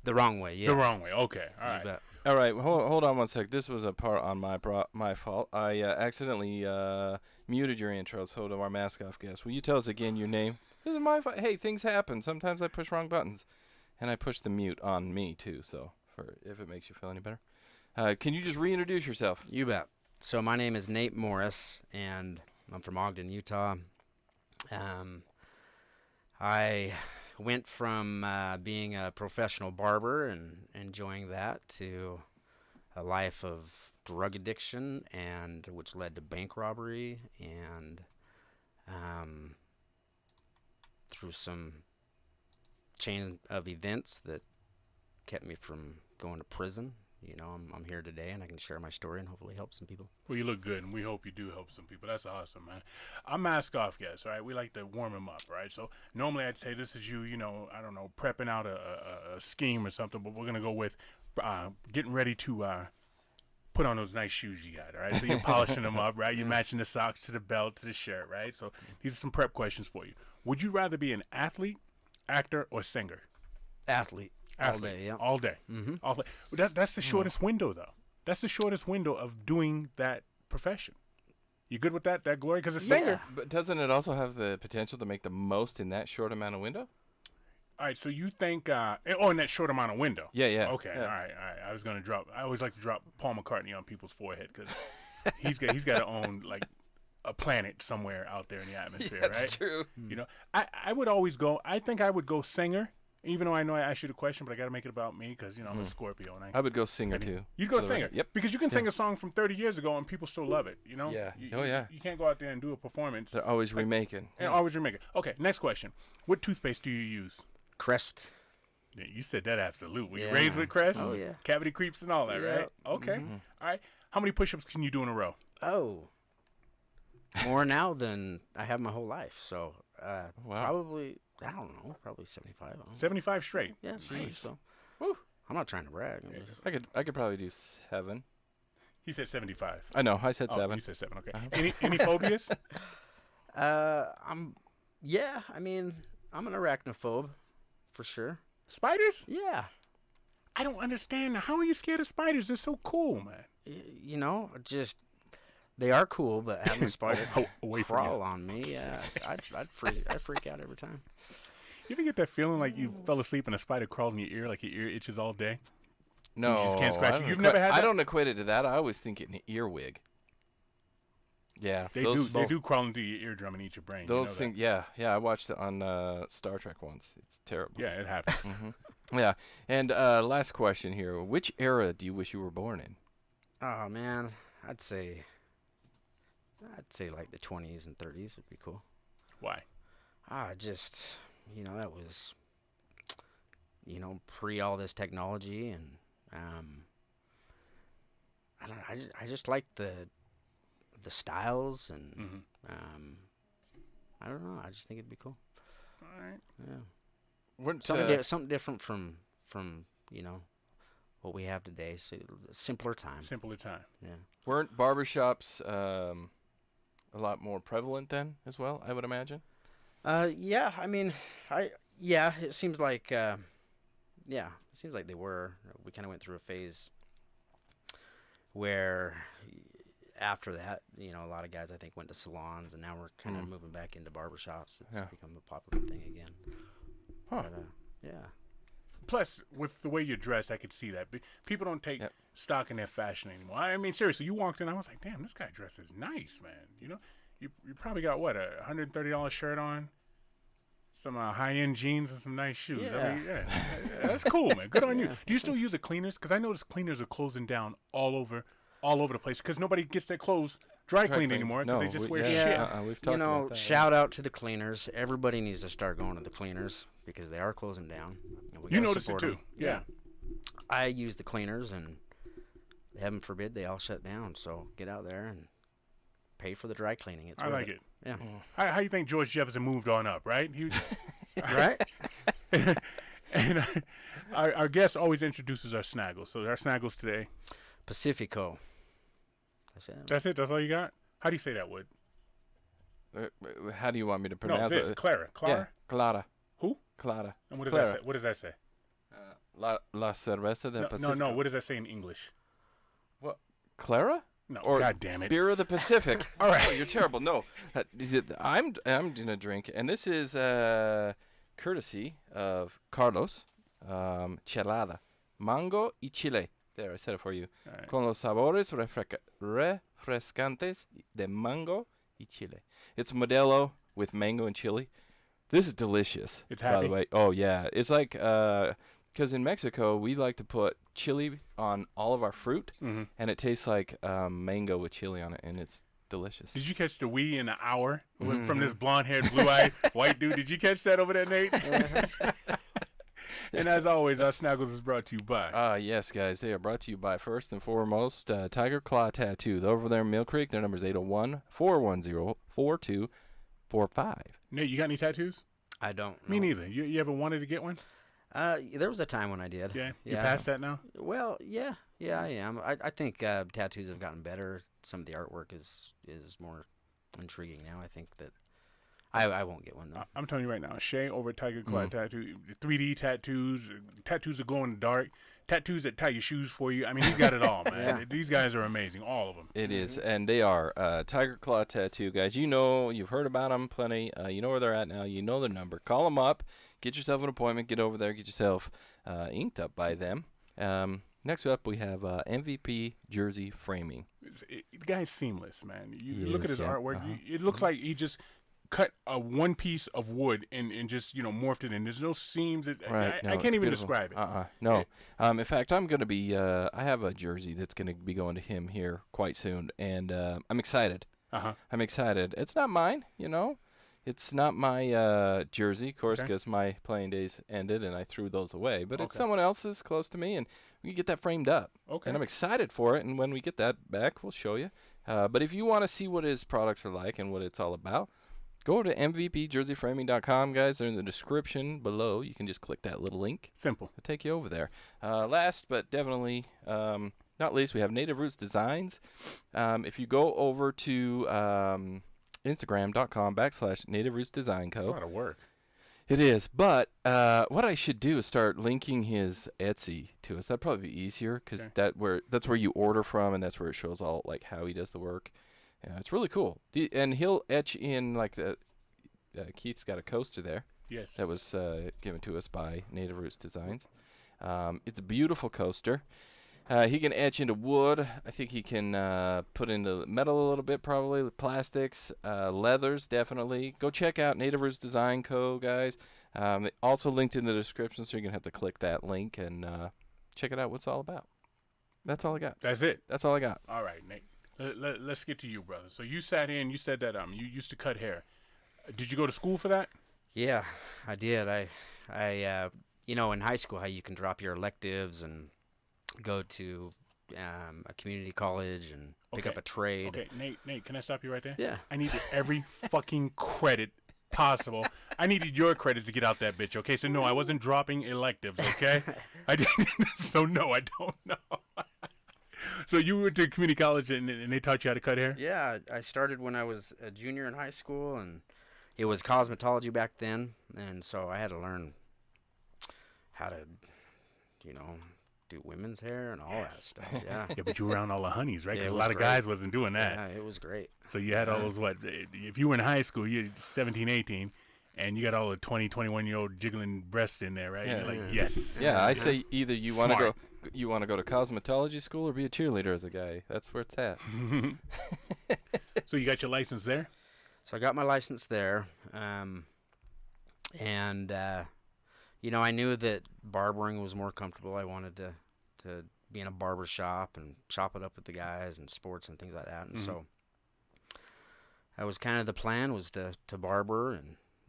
The wrong way, yeah. The wrong way. Okay. All right. Bet. All right, hold on one sec. This was a part on my fault. I accidentally muted your intro, so to our mask-off guest. Will you tell us again your name? This is my fault. Hey, things happen. Sometimes I push wrong buttons. And I push the mute on me, too, so if it makes you feel any better. Can you just reintroduce yourself? You bet. So my name is Nate Morris, and I'm from Ogden, Utah. I went from being a professional barber and enjoying that to a life of drug addiction, and which led to bank robbery, and through some chain of events that kept me from going to prison. You know, I'm here today, and I can share my story and hopefully help some people. Well, you look good, and we hope you do help some people. That's awesome, man. I'm mask off guys, all right? We like to warm them up, right? So normally I'd say this is you, I don't know, prepping out a scheme or something, but we're going to go with getting ready to put on those nice shoes you got, all right? So you're polishing them up, right? You're matching the socks to the belt, to the shirt, right? So these are some prep questions for you. Would you rather be an athlete, actor, or singer? Athlete. All day, yeah. All day. Mm-hmm. All day. That's the shortest window, though. That's the shortest window of doing that profession. You good with that glory? Because a singer. But doesn't it also have the potential to make the most in that short amount of window? All right, so you think, in that short amount of window. Yeah. Okay, yeah. all right. I always like to drop Paul McCartney on people's forehead because he's got to own, like, a planet somewhere out there in the atmosphere, That's right? true. You know, I would always go, I think I would go singer. Even though I know I asked you the question, but I got to make it about me because, I'm a Scorpio. And I would go singer, too. You'd go singer? Yep. Because you can sing a song from 30 years ago and people still love it, Yeah. You can't go out there and do a performance. They're always remaking. And always remaking. Okay, next question. What toothpaste do you use? Crest. Yeah, you said that absolutely. Yeah. You raised with Crest? Oh, yeah. Cavity creeps and all that, Yeah. right? Okay. All right. How many push-ups can you do in a row? Oh. More now than I have my whole life. So probably, I don't know, probably 75. I don't know. 75 straight. Yeah, Nice. so. Woo. I'm not trying to brag. I could probably do 7. He said 75. I know. I said 7. You said 7. Okay. Any phobias? I'm an arachnophobe, for sure. Spiders? Yeah. I don't understand. How are you scared of spiders? They're so cool, man. They are cool, but having a spider Away from crawl you. on me, I'd freak out every time. You ever get that feeling like you fell asleep and a spider crawled in your ear, like your ear itches all day? No. You just can't scratch I it. don't You've never had that? I don't equate it to that. I always think an earwig. Yeah. They do crawl into your eardrum and eat your brain. Those you know things, yeah. I watched it on Star Trek once. It's terrible. Yeah, it happens. Yeah. And last question here. Which era do you wish you were born in? Oh man, I'd say like the 20s and 30s would be cool. Why? That was, pre all this technology, and I just like the styles, and I don't know. I just think it'd be cool. All right. Yeah. Something different from what we have today. So simpler time. Simpler time. Yeah. Weren't barbershops a lot more prevalent then as well, I would imagine? Yeah. I mean, it seems like, they were. We kind of went through a phase where after that, a lot of guys, I think, went to salons, and now we're kind of moving back into barbershops. It's become a popular thing again. Huh. But, yeah. Plus, with the way you dress, I could see that. People don't take stock in their fashion anymore. I mean, seriously, you walked in, I was like, damn, this guy dresses nice, man. You probably got, what, a $130 shirt on, some high-end jeans, and some nice shoes. Yeah. I mean, that's cool, man. Good on you. Do you still use the cleaners? Because I noticed cleaners are closing down all over the place because nobody gets their clothes dry cleaned anymore because they just wear shit. We've talked about that. Shout out to the cleaners. Everybody needs to start going to the cleaners because they are closing down. You notice it too. Yeah. I use the cleaners, and heaven forbid they all shut down. So get out there and pay for the dry cleaning. I like it. Yeah. How you think George Jefferson moved on up, right? Right? And our guest always introduces our snaggles. So our snaggles today. Pacifico. That's it? That's all you got? How do you say that, Wood? How do you want me to pronounce this. it? Clara. Yeah, Clara. Who? Clara. And what does Clara. that say? What does that say? La Cerveza del No, Pacifico. no. What does that say in English? What? Clara? No. Or God damn it. Beer of the Pacific. All right. Oh, you're terrible. No, I'm gonna drink, and this is courtesy of Carlos. Chelada, mango y chile. There, I said it for you. All right. Con los sabores refrescantes de mango y chile. It's Modelo with mango and chili. This is delicious. It's by happy? the way. Oh yeah, it's like because in Mexico we like to put chili on all of our fruit, Mhm. and it tastes like mango with chili on it, and it's delicious. Did you catch the "we" in the hour Mm-hmm. from this blonde-haired, blue-eyed white dude? Did you catch that over there, Nate? And as always, our Snaggles is brought to you by. Yes, guys, they are brought to you by, first and foremost, Tiger Claw Tattoos. Over there in Mill Creek, their number is 801-410-4245. Nate, you got any tattoos? I don't. Me know. neither. You ever wanted to get one? There was a time when I did. Yeah. You Yeah. past that now? Well, yeah, I am. I think tattoos have gotten better. Some of the artwork is more intriguing now. I think that I won't get one though. I'm telling you right now, Shay over at Tiger Claw Mm. Tattoo, 3D tattoos, tattoos that glow in the dark, tattoos that tie your shoes for you. I mean, he's got it all, man. Yeah. These guys are amazing, all of them. It is, and they are Tiger Claw Tattoo, guys. You know, you've heard about them plenty. You know where they're at now. You know their number. Call them up. Get yourself an appointment. Get over there. Get yourself inked up by them. Next up, we have MVP Jersey Framing. The guy's seamless, man. You He look at is, his yeah. artwork. Uh-huh. It looks like he just cut a one piece of wood and just morphed it in. There's no seams. Right. I can't even describe it. No. In fact, I'm going to be, I have a jersey that's going to be going to him here quite soon, and I'm excited. I'm excited. It's not mine, you know. It's not my jersey, of course, Okay. because my playing days ended and I threw those away. But it's Okay. someone else's close to me, and we can get that framed up. Okay. And I'm excited for it, and when we get that back, we'll show you. But if you want to see what his products are like and what it's all about, go to mvpjerseyframing.com, guys. They're in the description below. You can just click that little link. Simple. It'll take you over there. Last but definitely not least, we have Native Roots Designs. If you go over to Instagram.com/Native Roots Design That's a Co. lot of work. It is, but what I should do is start linking his Etsy to us. That'd probably be easier because Okay. that's where you order from, and that's where it shows all like how he does the work. Yeah, it's really cool. And he'll etch in like the Keith's got a coaster there Yes. that was given to us by Native Roots Designs. It's a beautiful coaster. He can etch into wood. I think he can put into metal a little bit, probably plastics, leathers, definitely. Go check out Native Roots Design Co. guys. Also linked in the description, so you're gonna have to click that link and check it out. What it's all about. That's all I got. That's it. That's all I got. All right, Nate. Let's get to you, brother. So you sat in. You said that you used to cut hair. Did you go to school for that? Yeah, I did. I in high school, how you can drop your electives and go to a community college and pick up Okay. a trade. Okay, Nate, can I stop you right there? Yeah. I needed every fucking credit possible. I needed your credits to get out that bitch, okay? So, no, I wasn't dropping electives, okay? I didn't. So, no, I don't know. So, you went to community college and they taught you how to cut hair? Yeah, I started when I was a junior in high school, and it was cosmetology back then, and so I had to learn how to, do women's hair and all that stuff. Yeah. Yeah, but you were around all the honeys, right? Yeah, Because it a was lot of great. guys wasn't doing that. Yeah, it was great. So, you had all those, if you were in high school, you're 17, 18, and you got all the 20, 21-year-old jiggling breasts in there, right? Yeah. You're like, yes. Yeah, I say either you want to Smart. go to cosmetology school or be a cheerleader as a guy. That's where it's at. So, you got your license there? So I got my license there, and I knew that barbering was more comfortable. I wanted to be in a barber shop and chop it up with the guys and sports and things like that. And so that was kind of the plan, was to barber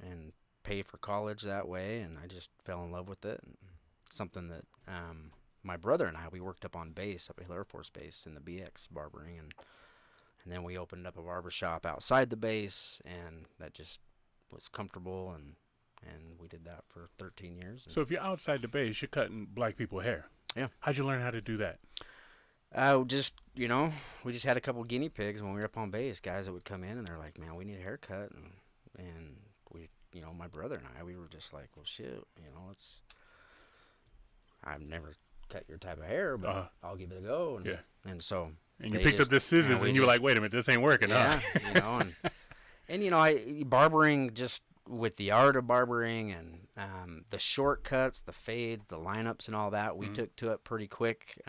and pay for college that way. And I just fell in love with it. And something that my brother and we worked up on base up at Hill Air Force Base in the BX barbering, and then we opened up a barber shop outside the base, and that just was comfortable, and we did that for 13 years. So, if you're outside the base, you're cutting black people hair. Yeah. How'd you learn how to do that? We just had a couple guinea pigs when we were up on base, guys that would come in and they're like, man, we need a haircut. And we, my brother and I, we were just like, well, shit, I've never cut your type of hair, but I'll give it a go. And, and so. And you picked up the scissors, and you were like, wait a minute, this ain't working, huh? And barbering, just with the art of barbering and the shortcuts, the fades, the lineups, and all that, we took to it pretty quick.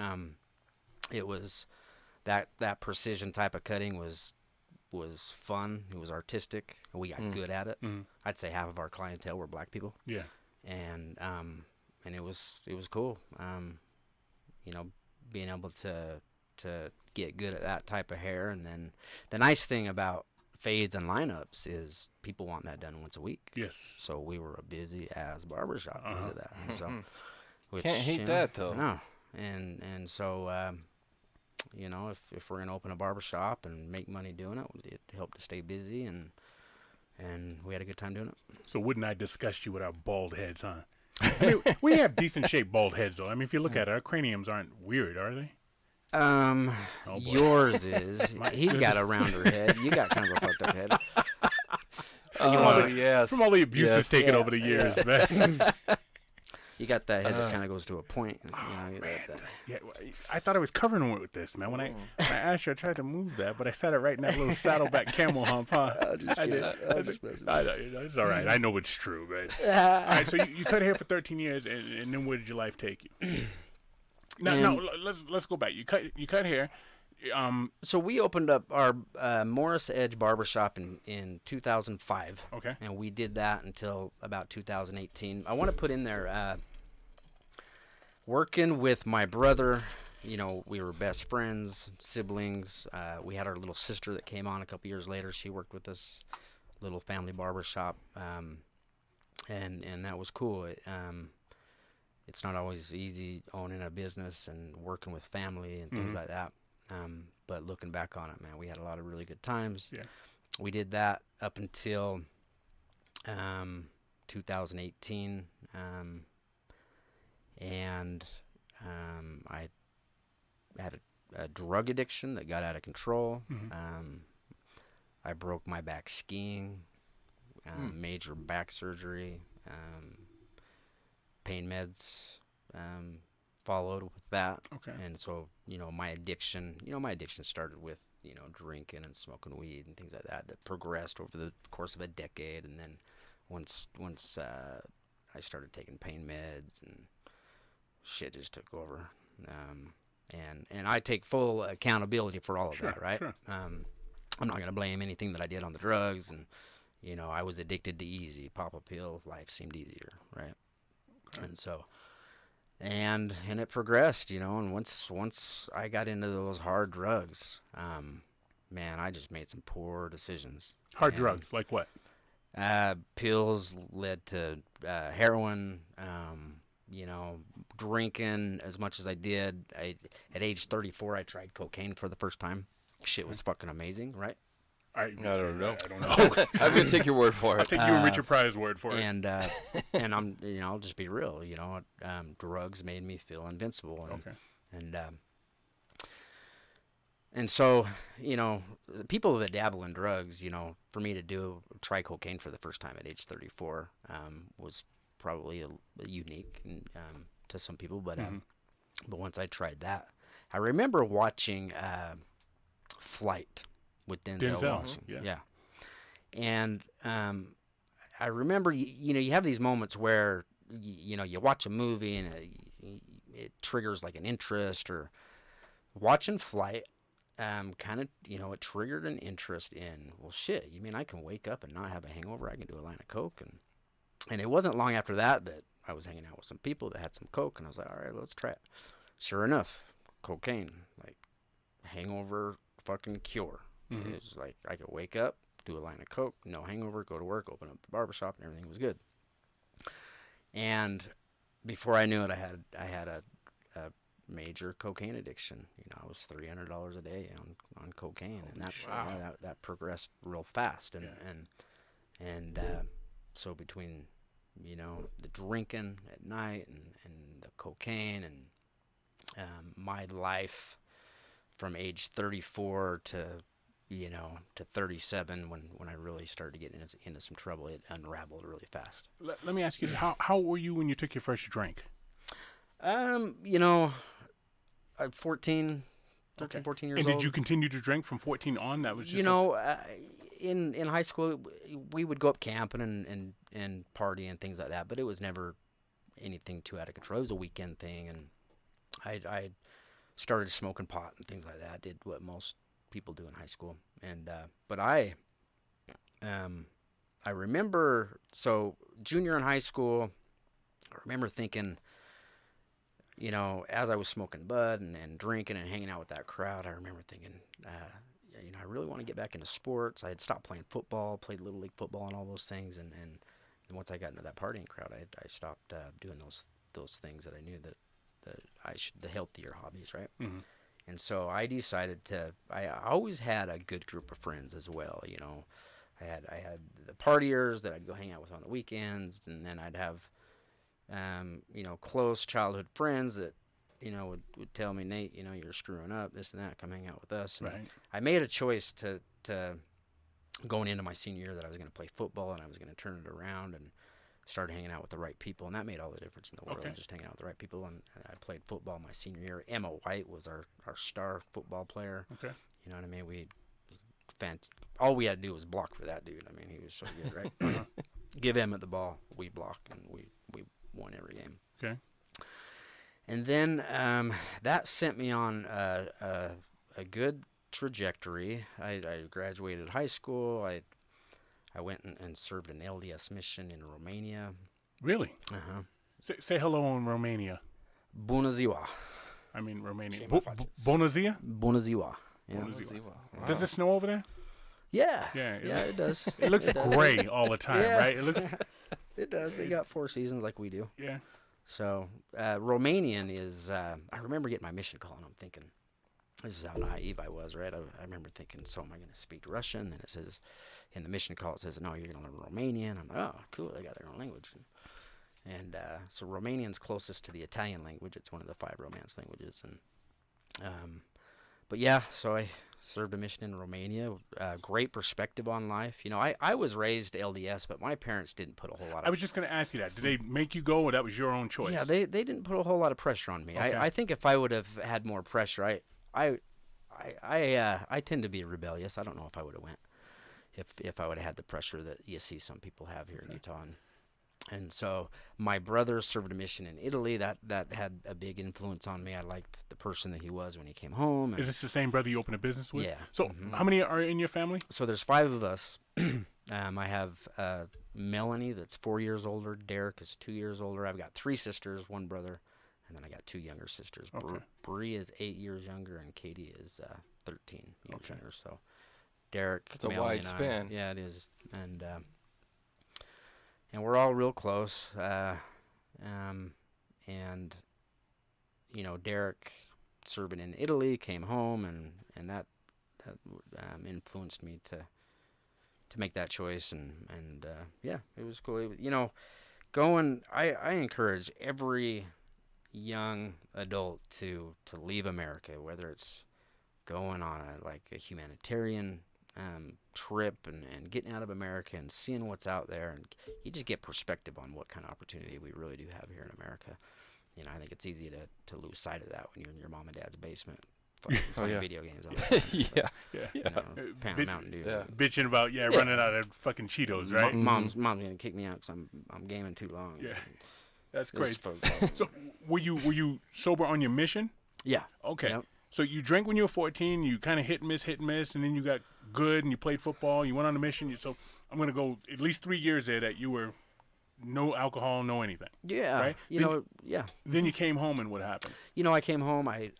It was that precision type of cutting was fun. It was artistic. We got good at it. I'd say half of our clientele were black people. Yeah. And it was cool. Being able to get good at that type of hair. And then the nice thing about fades and lineups is people want that done once a week. Yes. So we were a busy ass barbershop because of that. And so, can't hate that though. No. And so, if we're gonna open a barbershop and make money doing it, it helped to stay busy, and we had a good time doing it. So wouldn't I disgust you with our bald heads, huh? I mean, we have decent shaped bald heads though. I mean, if you look at it, our craniums aren't weird, are they? Yours is. He's got a rounder head. You got kind of a fucked up head. Yes. From all the abuse that's taken over the years, man. You got that head that kind of goes to a point. Yeah, I thought I was covering it with this, man. When I asked you, I tried to move that, but I sat it right in that little saddleback camel hump, huh? I did. I know, it's all right. I know it's true, man. All right, so you cut hair for 13 years, and then where did your life take you? No, let's go back. You cut hair. So we opened up our Morris Edge Barbershop in 2005. Okay. And we did that until about 2018. I want to put in there, working with my brother, we were best friends, siblings. We had our little sister that came on a couple years later. She worked with us, little family barbershop. And that was cool. It's not always easy owning a business and working with family and things like that. But looking back on it, man, we had a lot of really good times. Yeah. We did that up until 2018. And I had a drug addiction that got out of control. I broke my back skiing, major back surgery, pain meds followed with that. Okay. And so, my addiction started with, drinking and smoking weed and things like that progressed over the course of a decade. And then once I started taking pain meds, and shit just took over. And I take full accountability for all of that, right? Sure. I'm not going to blame anything that I did on the drugs. And, I was addicted to easy. Pop a pill, life seemed easier, right? Okay. And so... And it progressed, and once I got into those hard drugs, man, I just made some poor decisions. Hard drugs, like what? Pills led to heroin, drinking as much as I did. At age 34, I tried cocaine for the first time. Shit was fucking amazing, right? I don't know. I'm gonna take your word for it. I'll take you and Richard Pryor's word for it. And I'm, I'll just be real. Drugs made me feel invincible. And so, people that dabble in drugs, for me to try cocaine for the first time at age 34 was probably unique to some people. But once I tried that, I remember watching Flight with Denzel Washington. Yeah. And I remember, you have these moments where, you watch a movie and it triggers like an interest, or watching Flight kind of, it triggered an interest in, well, shit, you mean I can wake up and not have a hangover? I can do a line of coke. And it wasn't long after that I was hanging out with some people that had some coke, and I was like, all right, let's try it. Sure enough, cocaine, like hangover fucking cure. It was like I could wake up, do a line of coke, no hangover, go to work, open up the barbershop, and everything was good. And before I knew it, I had a major cocaine addiction. I was $300 a day on cocaine, and that progressed real fast. And so between the drinking at night and the cocaine and my life from age 34 to 37, when I really started getting into some trouble, it unraveled really fast. Let me ask you, how old were you when you took your first drink? You know, I'm 14, 13, Okay. 14 years And old. did you continue to drink from 14 on? That was just You know, in high school, we would go up camping and party and things like that, but it was never anything too out of control. It was a weekend thing, and I started smoking pot and things like that. Did what most people do in high school, and but I remember, so junior in high school, I remember thinking, you know, as I was smoking bud and drinking and hanging out with that crowd, I remember thinking, you know, I really want to get back into sports. I had stopped playing football, played Little League football and all those things, and once I got into that partying crowd, I stopped doing those things that I knew that I should, the healthier hobbies, right? Mhm. And so I decided to. I always had a good group of friends as well. You know, I had the partiers that I'd go hang out with on the weekends, and then I'd have, you know, close childhood friends that, you know, would tell me, Nate, you know, you're screwing up, this and that. Come hang out with us. And Right. I made a choice to going into my senior year that I was going to play football and I was going to turn it around and started hanging out with the right people, and that made all the difference in the world. Okay. Just hanging out with the right people, and I played football my senior year. Emma White was our star football player. Okay. You know what I mean? All we had to do was block for that dude. I mean, he was so good, right? Give Emmett the ball, we block, and we won every game. Okay. And then that sent me on a good trajectory. I graduated high school. I went and served an LDS mission in Romania. Really? Uh-huh. Say hello in Romania. Bună ziua. I mean Romania. Shame if I just- Bună ziua? Bună ziua. Yeah. Bună ziua. Wow. Does it snow over there? Yeah. Yeah, It does. It looks does. gray all the time, Yeah. right? It looks. It does. They got 4 seasons like we do. Yeah. So Romanian is. I remember getting my mission call, and I'm thinking, this is how naive I was, right? I remember thinking, so am I going to speak Russian? Then it says, in the mission call, it says, no, you're going to learn Romanian. I'm like, oh, cool. They got their own language. And so Romanian's closest to the Italian language. It's one of the 5 Romance languages. And but yeah, so I served a mission in Romania. Great perspective on life. You know, I was raised LDS, but my parents didn't put a whole lot of. I was just going to ask you that. Did they make you go, or that was your own choice? Yeah, they didn't put a whole lot of pressure on me. Okay. I think if I would have had more pressure, I tend to be rebellious. I don't know if I would have went if I would have had the pressure that you see some people have here in Utah. And so my brother served a mission in Italy. That had a big influence on me. I liked the person that he was when he came home. And Is this the same brother you opened a business with? Yeah. So how many are in your family? so there's 5 of us. I have Melanie that's 4 years older. Derek is 2 years older. I've got 3 sisters, 1 brother, and then I got 2 younger sisters. Okay. Bree is 8 years younger, and Katie is 13 years Okay. younger. So Derek, It's a Melanie, wide and I- span. yeah, it is, and we're all real close. And you know, Derek serving in Italy came home, and that influenced me to make that choice, and yeah, it was cool. You know, I encourage every young adult to leave America, whether it's going on a humanitarian trip and getting out of America and seeing what's out there, and you just get perspective on what kind of opportunity we really do have here in America. You know, I think it's easy to lose sight of that when you're in your mom and dad's basement playing yeah. video games all the time. Yeah. Yeah. You know, pound bit- Mountain Dew. yeah. Bitching about running out of fucking Cheetos, right? Mom's gonna kick me out because I'm gaming too long. Yeah. That's This crazy. folks- So were you sober on your mission? yeah. Okay. Yep. So you drank when you were 14. You kind of hit and miss, and then you got good and you played football. You went on a mission. So I'm gonna go at least 3 years there that you were no alcohol, no anything. Yeah. Right? You Then- know. Yeah. Then you came home, and what happened? You know, I came home. I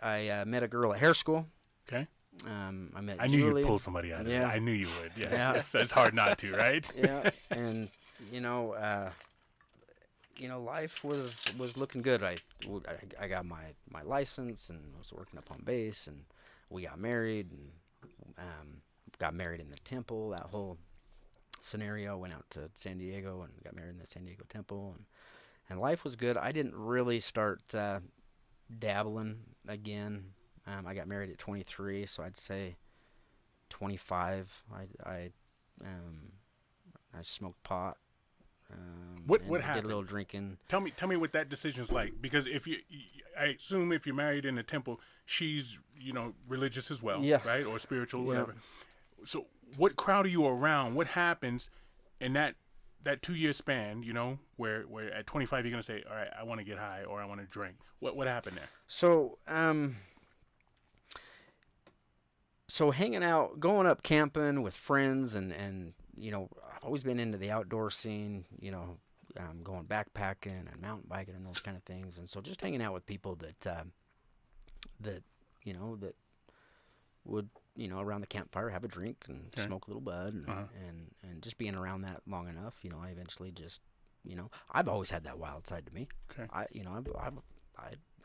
met a girl at hair school. Okay. I met I knew Julie. you'd pull somebody out of Yeah. it. I knew you would. Yeah. Yeah. It's hard not to, right? Yeah, and you know, life was looking good. I got my license and was working up on base, and we got married, and got married in the temple. That whole scenario. Went out to San Diego and got married in the San Diego temple, and life was good. I didn't really start dabbling again. I got married at 23, so I'd say 25. I smoked pot What and did happened? a little drinking. Tell me what that decision's like. Because I assume if you're married in a temple, she's religious as well, Yeah. right, or spiritual, Yeah. whatever. So what crowd are you around? What happens in that 2-year span? Where at 25 you're gonna say, all right, I want to get high or I want to drink. What happened there? So hanging out, going up camping with friends, and I've always been into the outdoor scene. Going backpacking and mountain biking and those kind of things, and so just hanging out with people that would around the campfire have a drink and Okay. smoke a little bud, and, Uh-huh. and just being around that long enough, I eventually just I've always had that wild side to me. Okay.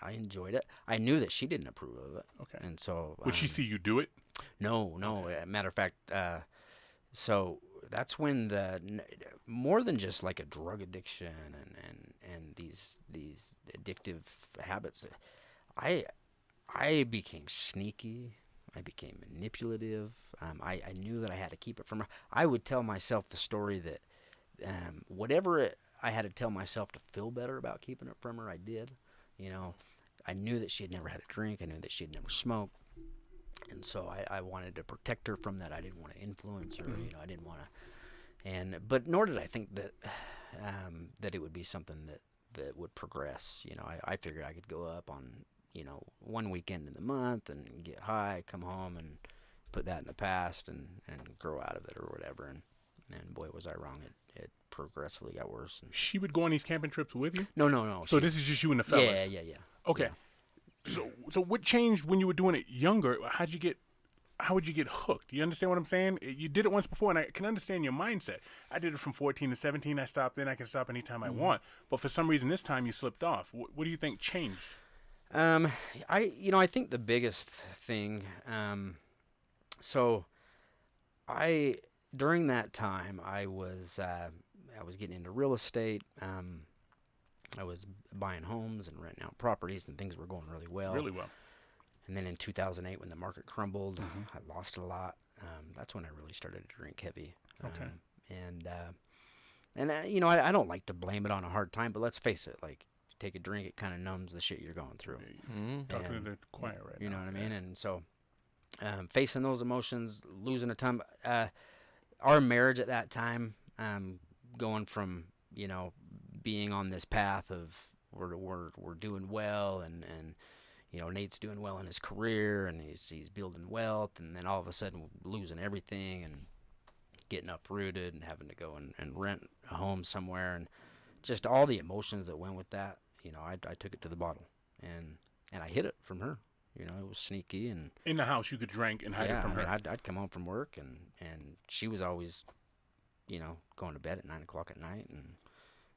I enjoyed it. I knew that she didn't approve of it, Okay. and so Would she see you do it? no. Okay. Matter of fact, so that's when more than just like a drug addiction and these addictive habits, I became sneaky. I became manipulative. I knew that I had to keep it from her. I would tell myself the story that whatever I had to tell myself to feel better about keeping it from her, I did. I knew that she had never had a drink. I knew that she had never smoked. And so I wanted to protect her from that. I didn't want to influence her. I didn't want to. But nor did I think that that it would be something that would progress. I figured I could go up on one weekend in the month and get high, come home and put that in the past and grow out of it or whatever. And boy, was I wrong. It progressively got worse. And She would go on these camping trips with you? no. So this is just you and the fellas? Yeah. Okay. Yeah. So what changed when you were doing it younger? How would you get hooked? You understand what I'm saying? You did it once before, and I can understand your mindset. I did it from 14 to 17. I stopped then. I can stop anytime I want. But for some reason, this time you slipped off. What do you think changed? I think the biggest thing, during that time I was getting into real estate. I was buying homes and renting out properties, and things were going really well. Really well. And then in 2008, when the market crumbled, I lost a lot. That's when I really started to drink heavy. Okay. I don't like to blame it on a hard time, but let's face it, like, take a drink, it kind of numbs the shit you're going through. Talking And to the choir right now. You know what I mean? And so, facing those emotions, losing a ton. Our marriage at that time, going from being on this path of we're doing well, and Nate's doing well in his career, and he's building wealth, and then all of a sudden losing everything and getting uprooted and having to go and rent a home somewhere, and just all the emotions that went with that. I took it to the bottle, and I hid it from her. It was sneaky, and In the house, you could drink and hide it from her. I'd come home from work, and she was always, going to bed at 9:00 at night, and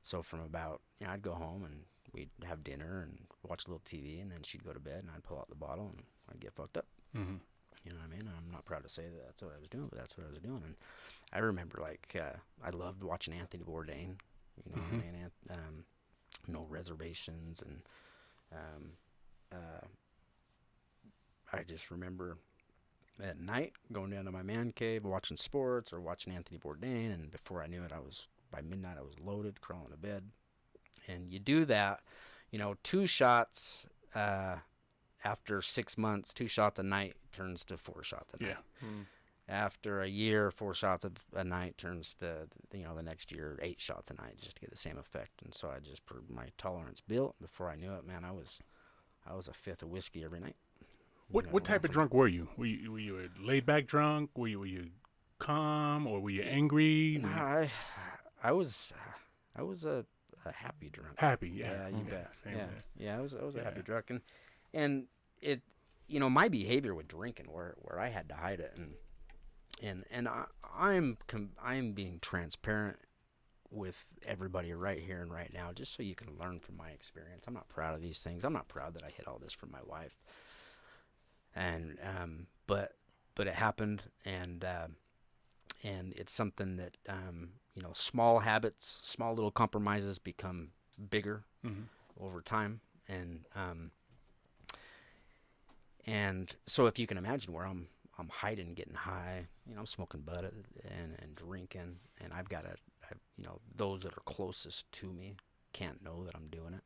so from about, I'd go home and we'd have dinner and watch a little TV, and then she'd go to bed, and I'd pull out the bottle and I'd get fucked up. Mm-hmm. You know what I mean? I'm not proud to say that that's what I was doing, but that's what I was doing. And I remember, I loved watching Anthony Bourdain. No Reservations, and I just remember at night going down to my man cave, watching sports or watching Anthony Bourdain, and before I knew it, by midnight I was loaded, crawling to bed. And you do that, 2 shots after 6 months, 2 shots a night turns to 4 shots a night. Yeah. After a year, 4 shots a night turns to, the next year, 8 shots a night, just to get the same effect. And so my tolerance built. Before I knew it, man, I was a fifth of whiskey every night. What type of drunk were you? Were you a laid back drunk? Were you calm, or were you angry? I was a happy drunk. Happy, yeah. Yeah, you bet. Same Yeah, here. yeah, I was a happy drunk, and it, my behavior with drinking, where I had to hide it, and I'm being transparent with everybody right here and right now, just so you can learn from my experience. I'm not proud of these things. I'm not proud that I hid all this from my wife, and but it happened, and it's something that small habits, small little compromises become bigger over time, and so if you can imagine where I'm hiding, getting high, I'm smoking bud and drinking, and I've got those that are closest to me can't know that I'm doing it.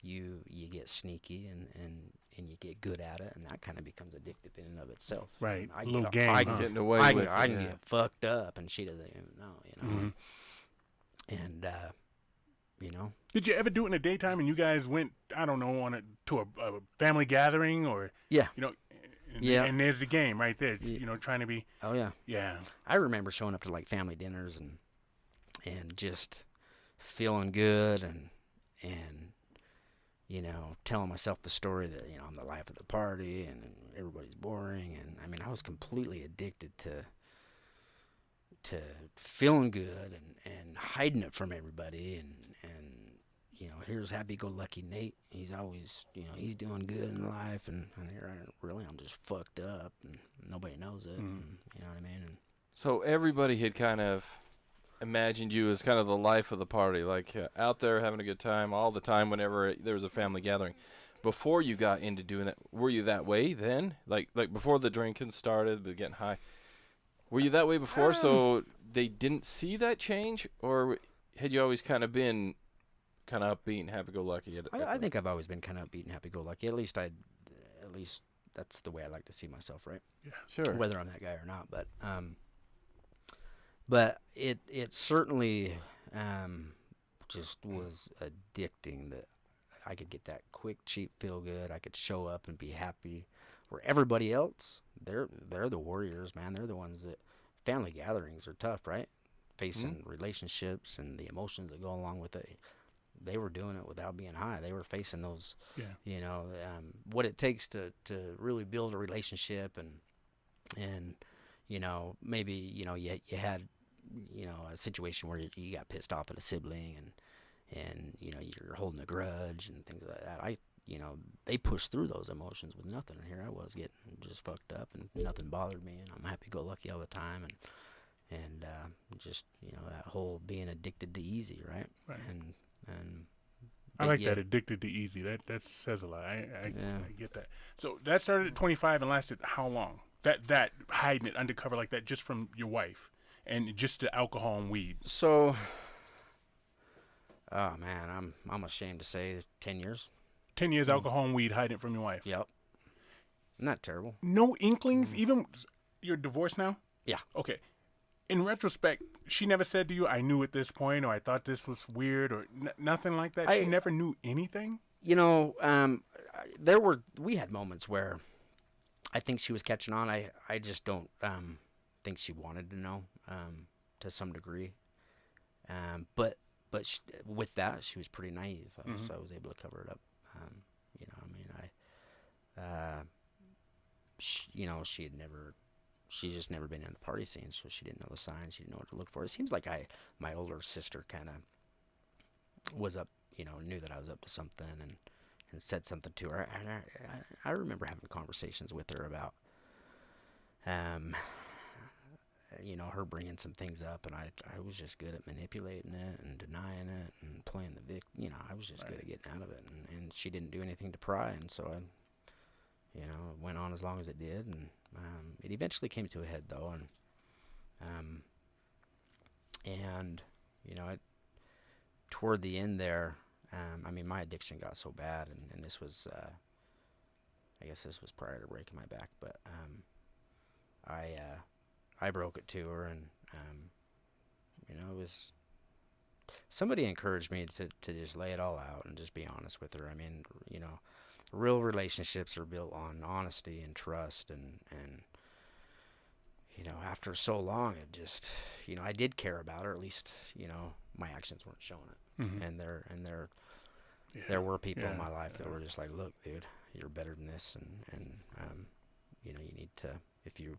You get sneaky and you get good at it, and that kind of becomes addictive in and of itself. Right. I A little get, game, I huh? can, Getting away I with can, I it, can yeah. get fucked up, and she doesn't even know. Mhm. And Did you ever do it in the daytime and you guys went, I don't know, to a family gathering or, yeah, and, Yeah. and there's the game right there, Ye- trying to be, oh yeah. yeah. I remember showing up to like family dinners and just feeling good and telling myself the story that I'm the life of the party and everybody's boring, and I mean I was completely addicted to feeling good and hiding it from everybody, and here's happy-go-lucky Nate. He's always he's doing good in life, and here I'm just fucked up and nobody knows it. And, you know what I mean? And So everybody had kind of imagined you as kind of the life of the party, like out there having a good time all the time whenever there was a family gathering. Before you got into doing that, were you that way then? Like before the drinking started, but getting high, were you that way before? So they didn't see that change, or had you always kind of been kind of upbeat and happy-go-lucky? I think I've always been kind of upbeat and happy-go-lucky. At least that's the way I like to see myself, right? Yeah. Sure. Whether I'm that guy or not, but it certainly just was addicting that I could get that quick, cheap feel good. I could show up and be happy, where everybody else, they're the warriors, man. They're the ones that family gatherings are tough, right? Facing relationships and the emotions that go along with it. They were doing it without being high. They were facing those, what it takes to really build a relationship, and maybe you had a situation where you got pissed off at a sibling, and you're holding a grudge and things like that. They pushed through those emotions with nothing, and here I was getting just fucked up, and nothing bothered me, and I'm happy-go-lucky all the time, and just that whole being addicted to easy, right? Right. And I but like yeah, that, addicted to easy. That says a lot. I Yeah. get that. So that started at 25 and lasted how long? That hiding it undercover like that just from your wife and just the alcohol and weed. So, oh man, I'm ashamed to say 10 years. 10 years alcohol and weed, hiding it from your wife. Yep. Not terrible. No inklings, even you're divorced now? Yeah. Okay. In retrospect, she never said to you, I knew at this point, or I thought this was weird, or nothing like that? She never knew anything? We had moments where I think she was catching on. I just don't think she wanted to know to some degree. But with that, she was pretty naive, so I was able to cover it up. She's just never been in the party scene, so she didn't know the signs. She didn't know what to look for. It seems like my older sister kind of was up, knew that I was up to something and said something to her. And I remember having conversations with her about, her bringing some things up, and I was just good at manipulating it and denying it and playing the victim. I was just good at getting out of it, and she didn't do anything to pry, and so it went on as long as it did, and it eventually came to a head though, and toward the end there, my addiction got so bad, and this was, I guess this was prior to breaking my back, but I broke it to her, and it was, somebody encouraged me to just lay it all out and just be honest with her. Real relationships are built on honesty and trust, and after so long, it just, I did care about her, at least, my actions weren't showing it. Mm-hmm. And there were people in my life that were just like, look, dude, you're better than this, and you need to, if you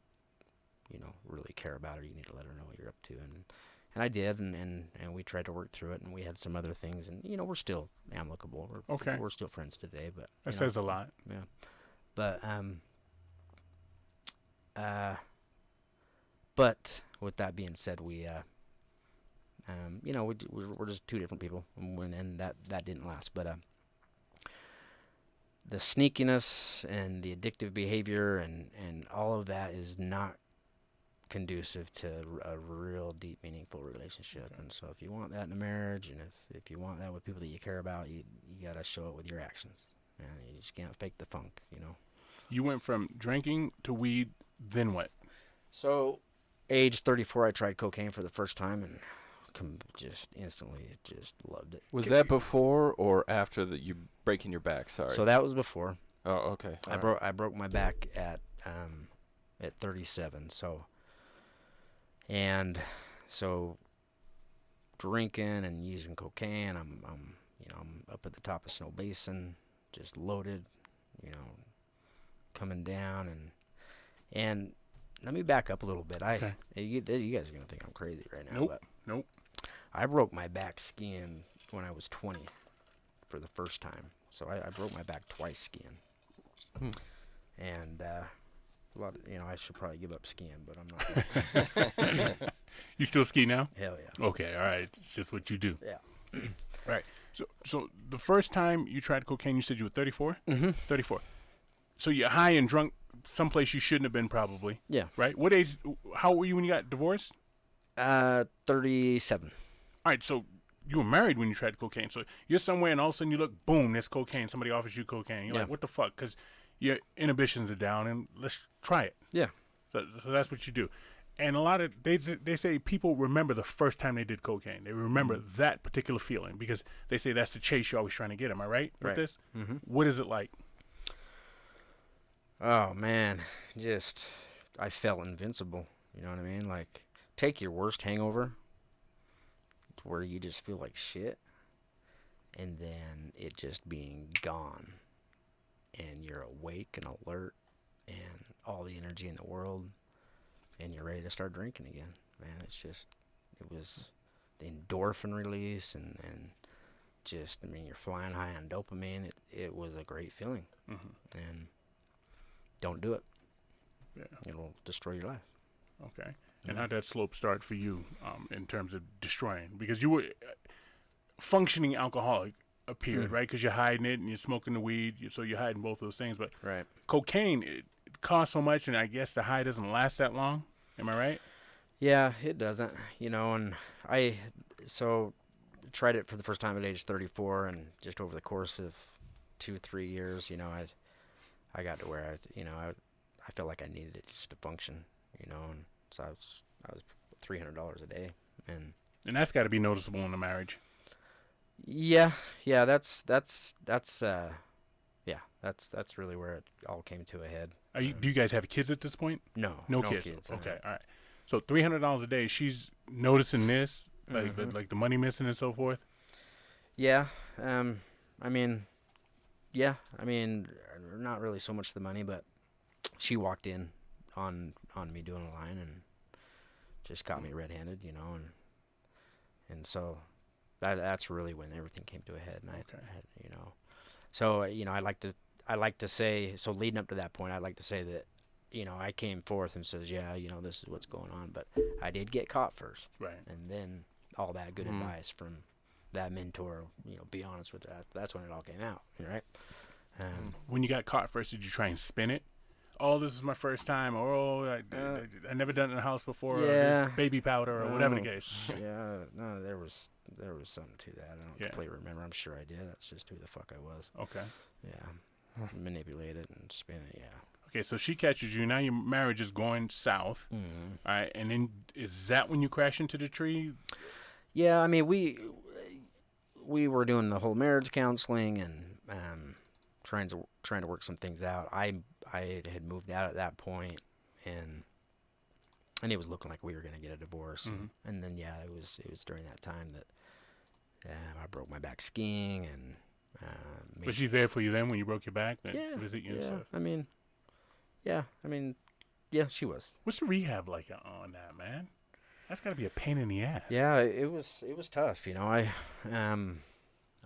really care about her, you need to let her know what you're up to, and I did, and we tried to work through it, and we had some other things, and we're still amicable. We're still friends today, but that says a lot. Yeah, but but with that being said, we're just two different people, and that didn't last. But the sneakiness and the addictive behavior and all of that is not conducive to a real deep, meaningful relationship. Okay. And so if you want that in a marriage, and if you want that with people that you care about, you got to show it with your actions. And you just can't fake the funk, you know. You went from drinking to weed, then what? So, age 34, I tried cocaine for the first time and just instantly just loved it. Was that before or after you breaking your back? Sorry. So that was before. Oh, okay. I broke my back at 37. So drinking and using cocaine, I'm up at the top of Snow Basin, just loaded, coming down and let me back up a little bit. Okay. You guys are gonna think I'm crazy right now. Nope. I broke my back skiing when I was 20 for the first time. So I broke my back twice skiing. And I should probably give up skiing, but I'm not. You still ski now? Hell yeah. Okay, all right. It's just what you do. Yeah. Right. So the first time you tried cocaine, you said you were 34? Mm-hmm. 34. So you're high and drunk someplace you shouldn't have been probably. Yeah. Right? What age, how old were you when you got divorced? 37. All right, so you were married when you tried cocaine. So you're somewhere and all of a sudden you look, boom, there's cocaine. Somebody offers you cocaine. You're Yeah. like, what the fuck? Because your inhibitions are down and let's try it. Yeah. So that's what you do. And a lot of, they say people remember the first time they did cocaine. They remember that particular feeling because they say that's the chase you're always trying to get. Am I right with Right. this? Mm-hmm. What is it like? Oh, man. I felt invincible. You know what I mean? Like, take your worst hangover to where you just feel like shit, and then it just being gone. And you're awake and alert and all the energy in the world, and you're ready to start drinking again. Man, it was the endorphin release and you're flying high on dopamine. It was a great feeling. Mm-hmm. And don't do it. Yeah. It'll destroy your life. Okay. And how'd that slope start for you in terms of destroying? Because you were functioning alcoholic appeared, right? Because you're hiding it and you're smoking the weed, so you're hiding both those things. But Right. cocaine, it costs so much, and I guess the high doesn't last that long. Am I right? Yeah, it doesn't. And I tried it for the first time at age 34, and just over the course of 2-3 years, I got to where I felt like I needed it just to function, and so I was $300 a day, and that's got to be noticeable in a marriage. yeah, that's really where it all came to a head. Do you guys have kids at this point? No kids. no. Okay, all right. So $300 a day. She's noticing this, like Mhm. like the money missing and so forth. Yeah, not really so much the money, but she walked in on me doing a line and just caught me red-handed, and so that's really when everything came to a head. And I like to say, so leading up to that point, I'd like to say that, I came forth and says, yeah, this is what's going on, but I did get caught first, Right. and then all that good advice from that mentor, be honest with that. That's when it all came out, right? When you got caught first, did you try and spin it? Oh, this is my first time, or I never done it in a house before, or Yeah. it's baby powder, or whatever the case. Yeah, no, there was something to that. I don't Yeah. completely remember. I'm sure I did. That's just who the fuck I was. Okay. Yeah, manipulate it and spin it. Yeah. Okay, so she catches you. Now your marriage is going south. Mm-hmm. All right, and then is that when you crash into the tree? Yeah, I mean, we were doing the whole marriage counseling and trying to work some things out. I had moved out at that point, and it was looking like we were gonna get a divorce. Mhm. And then it was during that time that I broke my back skiing, and Was she there for you then when you broke your back? To yeah, visit you and yeah. stuff? Yeah, she was. What's the rehab like on that, man? That's got to be a pain in the ass. Yeah, it was tough. I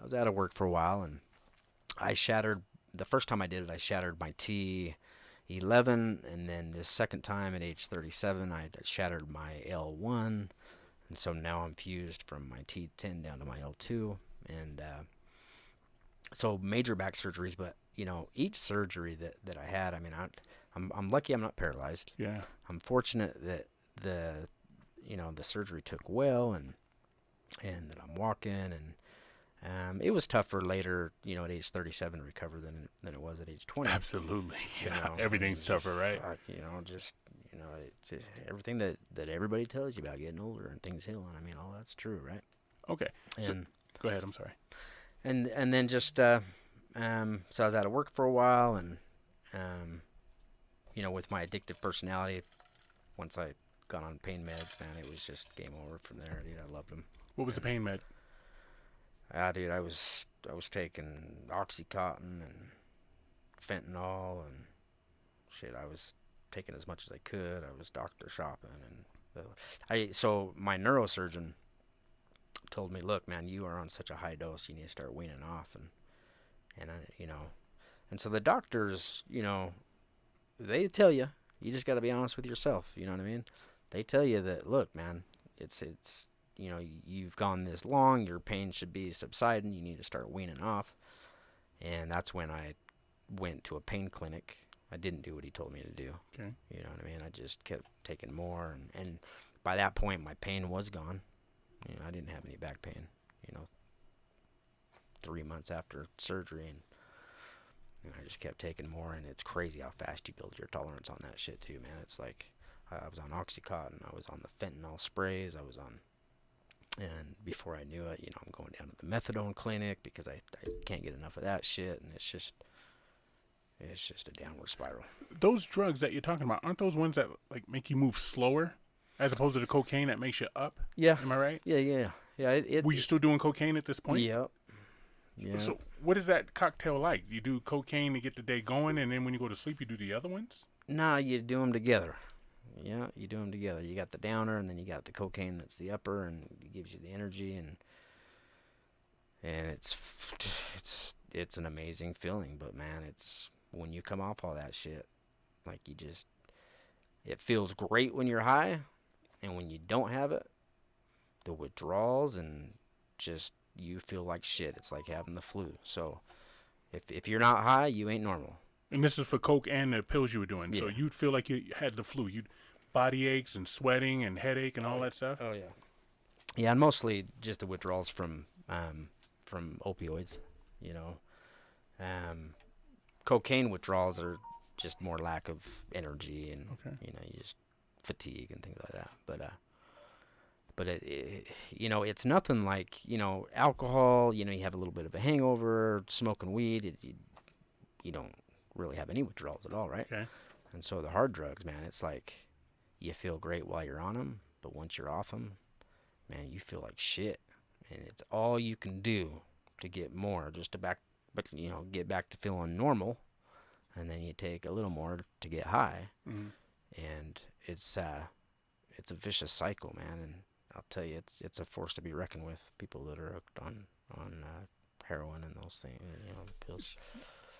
was out of work for a while, and the first time I did it, I shattered my T11, and then the second time at age 37, I shattered my L1, and so now I'm fused from my T10 down to my L2, and so major back surgeries. But each surgery that I had, I'm lucky I'm not paralyzed. Yeah. I'm fortunate that the the surgery took well, and that I'm walking, and it was tougher later, at age 37 to recover than it was at age 20. Absolutely. You Yeah. know, Everything's it's tougher, just, right? it's everything that everybody tells you about getting older and things healing. I mean, all that's true, right? Okay. So And go ahead. I'm sorry. and then just so I was out of work for a while, and with my addictive personality, once I got on pain meds, man, it was just game over from there, dude. I loved them. What was the pain med? Dude, I was taking OxyContin and fentanyl and shit. I was taking as much as I could. I was doctor shopping, and so my neurosurgeon told me, look, man, you are on such a high dose, you need to start weaning off, and and so the doctors, they tell you just got to be honest with yourself. You know what I mean? They tell you that, look, man, it's you've gone this long, your pain should be subsiding, you need to start weaning off. And that's when I went to a pain clinic. I didn't do what he told me to do. Okay. You know what I mean? I just kept taking more, and by that point my pain was gone. I didn't have any back pain, 3 months after surgery, and I just kept taking more, and it's crazy how fast you build your tolerance on that shit too, man. It's like I was on OxyContin, I was on the fentanyl sprays, and before I knew it, I'm going down to the methadone clinic because I can't get enough of that shit, and it's just a downward spiral. Those drugs that you're talking about, aren't those ones that like make you move slower, as opposed to the cocaine that makes you up? Yeah. Am I right? Yeah. Were you still doing cocaine at this point? Yep. Yeah. So what is that cocktail like? You do cocaine to get the day going, and then when you go to sleep, you do the other ones? Nah, you do them together. Yeah, you do them together. You got the downer, and then you got the cocaine that's the upper, and it gives you the energy, and it's an amazing feeling. But man, it's when you come off all that shit, like it feels great when you're high, and when you don't have it, the withdrawals and just you feel like shit. It's like having the flu. So if you're not high, you ain't normal. And this is for coke and the pills you were doing. Yeah. So you'd feel like you had the flu. You'd body aches and sweating and headache and all that stuff. Oh yeah. Yeah, and mostly just the withdrawals from opioids. Cocaine withdrawals are just more lack of energy and Okay. you just fatigue and things like that. But it's nothing like alcohol. You have a little bit of a hangover. Smoking weed, you don't really have any withdrawals at all, right? Okay. And so the hard drugs, man, it's like you feel great while you're on them, but once you're off them, man, you feel like shit, and it's all you can do to get more, get back to feeling normal, and then you take a little more to get high, Mm-hmm. and it's a vicious cycle, man. And I'll tell you, it's a force to be reckoned with. People that are hooked on heroin and those things, pills.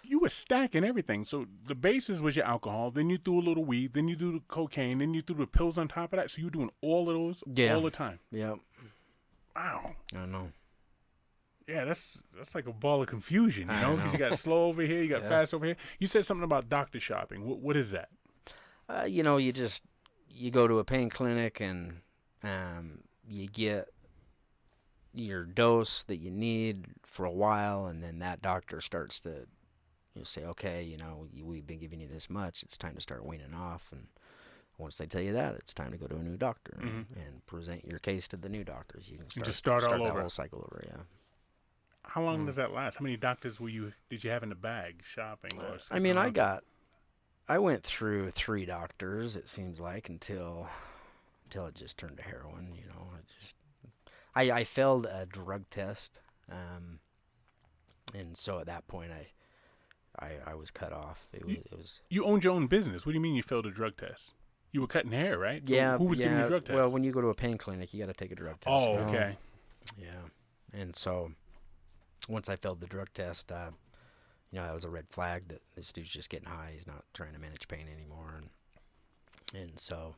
You were stacking everything. So the basis was your alcohol. Then you threw a little weed. Then you threw the cocaine. Then you threw the pills on top of that. So you were doing all of those all the time. Yep. Wow. I know. Yeah, that's like a ball of confusion, I because you know. got slow over here, you got Yeah. fast over here. You said something about doctor shopping. What is that? You go to a pain clinic and you get your dose that you need for a while, and then that doctor starts to say, okay, we've been giving you this much, it's time to start weaning off. And once they tell you that, it's time to go to a new doctor and present your case to the new doctors. You can just start all that over. whole cycle over. Yeah. How long does that last? How many doctors did you have in the bag shopping? Or I mean, I went through 3 doctors, it seems like, until it just turned to heroin. I failed a drug test, and so at that point I was cut off. It was You owned your own business. What do you mean you failed a drug test? You were cutting hair, right? So yeah. who was giving you drug tests? Well, when you go to a pain clinic, you got to take a drug test. Oh, okay. Yeah, and so once I failed the drug test, that was a red flag that this dude's just getting high. He's not trying to manage pain anymore, and so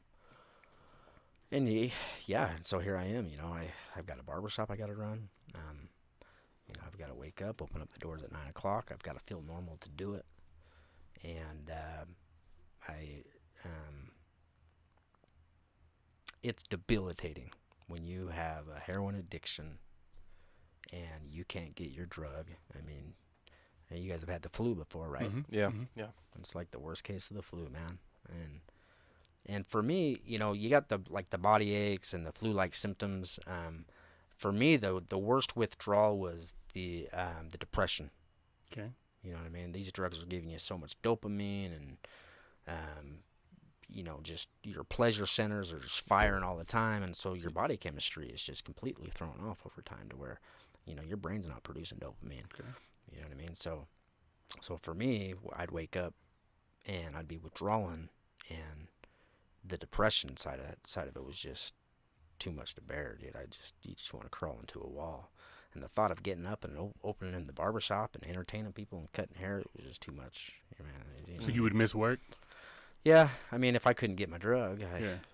here I am. I've got a barber shop I got to run. I've got to wake up, open up the doors at 9 o'clock. I've got to feel normal to do it, and it's debilitating when you have a heroin addiction and you can't get your drug. I mean, you guys have had the flu before, right? Yeah. Mm-hmm. Yeah. It's like the worst case of the flu, man. And for me, you got the body aches and the flu-like symptoms. For me, the worst withdrawal was the depression. Okay. You know what I mean? These drugs are giving you so much dopamine and just your pleasure centers are just firing all the time, and so your body chemistry is just completely thrown off over time to where, your brain's not producing dopamine. Okay. You know what I mean? So for me, I'd wake up and I'd be withdrawing, and the depression side of it was just too much to bear, dude. You just want to crawl into a wall. And the thought of getting up and opening the barbershop and entertaining people and cutting hair, it was just too much. So you would miss work? Yeah, I mean, if I couldn't get my drug,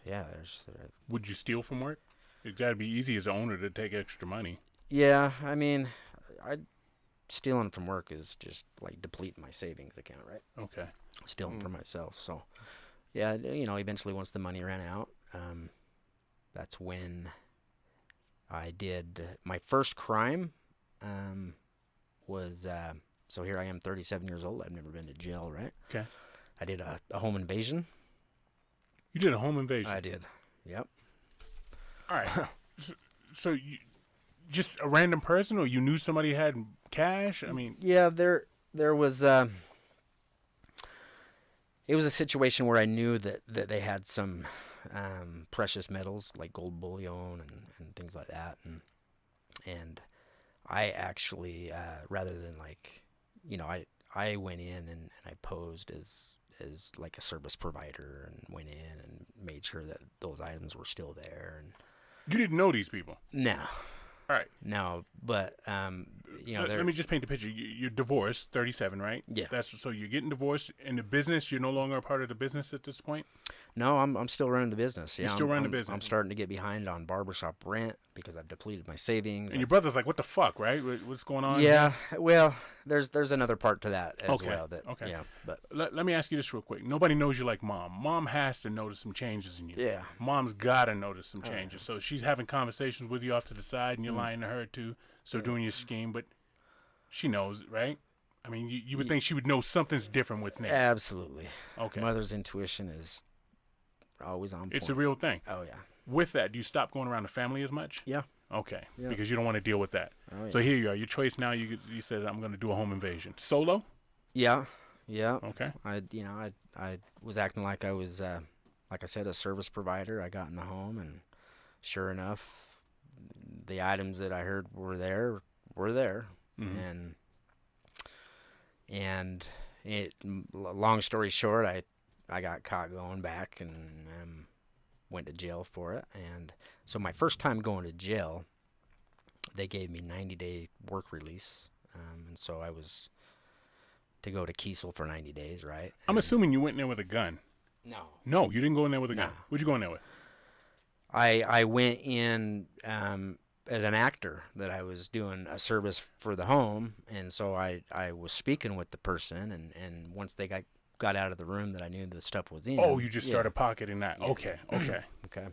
there's. Would you steal from work? It's got to be easy as an owner to take extra money. Yeah, I mean, stealing from work is just like depleting my savings account, right? Okay. Stealing from myself. So, yeah, eventually once the money ran out, that's when I did my first crime. Was so here I am, 37 years old. I've never been to jail, right? Okay. I did a home invasion. You did a home invasion? I did. Yep. All right. So you just a random person, or you knew somebody had cash? I mean, yeah, there was. It was a situation where I knew that they had some precious metals like gold bullion and things like that, and I actually rather than I went in and I posed as like a service provider and went in and made sure that those items were still there. And you didn't know these people? No. All right. No, but let me just paint the picture. You're divorced, 37, right? Yeah. So you're getting divorced in the business. You're no longer a part of the business at this point. No, I'm still running the business. Yeah, You're still running the business. I'm starting to get behind on barbershop rent because I've depleted my savings. And your brother's like, "What the fuck, right? What's going on?" Yeah. Well, there's another part to that as Okay. well. Okay. Yeah, but Let me ask you this real quick. Nobody knows you like mom. Mom has to notice some changes in you. yeah. Mom's got to notice some changes. So she's having conversations with you off to the side, and you're lying to her too. So doing your scheme, but she knows, right? I mean, you would think she would know something's different with Nick. Absolutely. Okay. Mother's intuition is always on point. It's a real thing. Oh yeah. With that, do you stop going around the family as much? Yeah. Okay. Yeah. Because you don't want to deal with that. Oh, yeah. So here you are. Your choice now. You said I'm going to do a home invasion. Solo? Yeah. Yeah. Okay. I was acting like I was like I said, a service provider. I got in the home, and sure enough, the items that I heard were there. Mm-hmm. And long story short, I got caught going back and went to jail for it. And so my first time going to jail, they gave me 90-day work release, and so I was to go to Kiesel for 90 days, right? I'm assuming you went in there with a gun. No. No, you didn't go in there with a gun. No. What'd you go in there with? I went in as an actor, that I was doing a service for the home, and so I was speaking with the person, and once they got out of the room that I knew the stuff was in. Oh, you just started pocketing that. Yeah. Okay. Okay.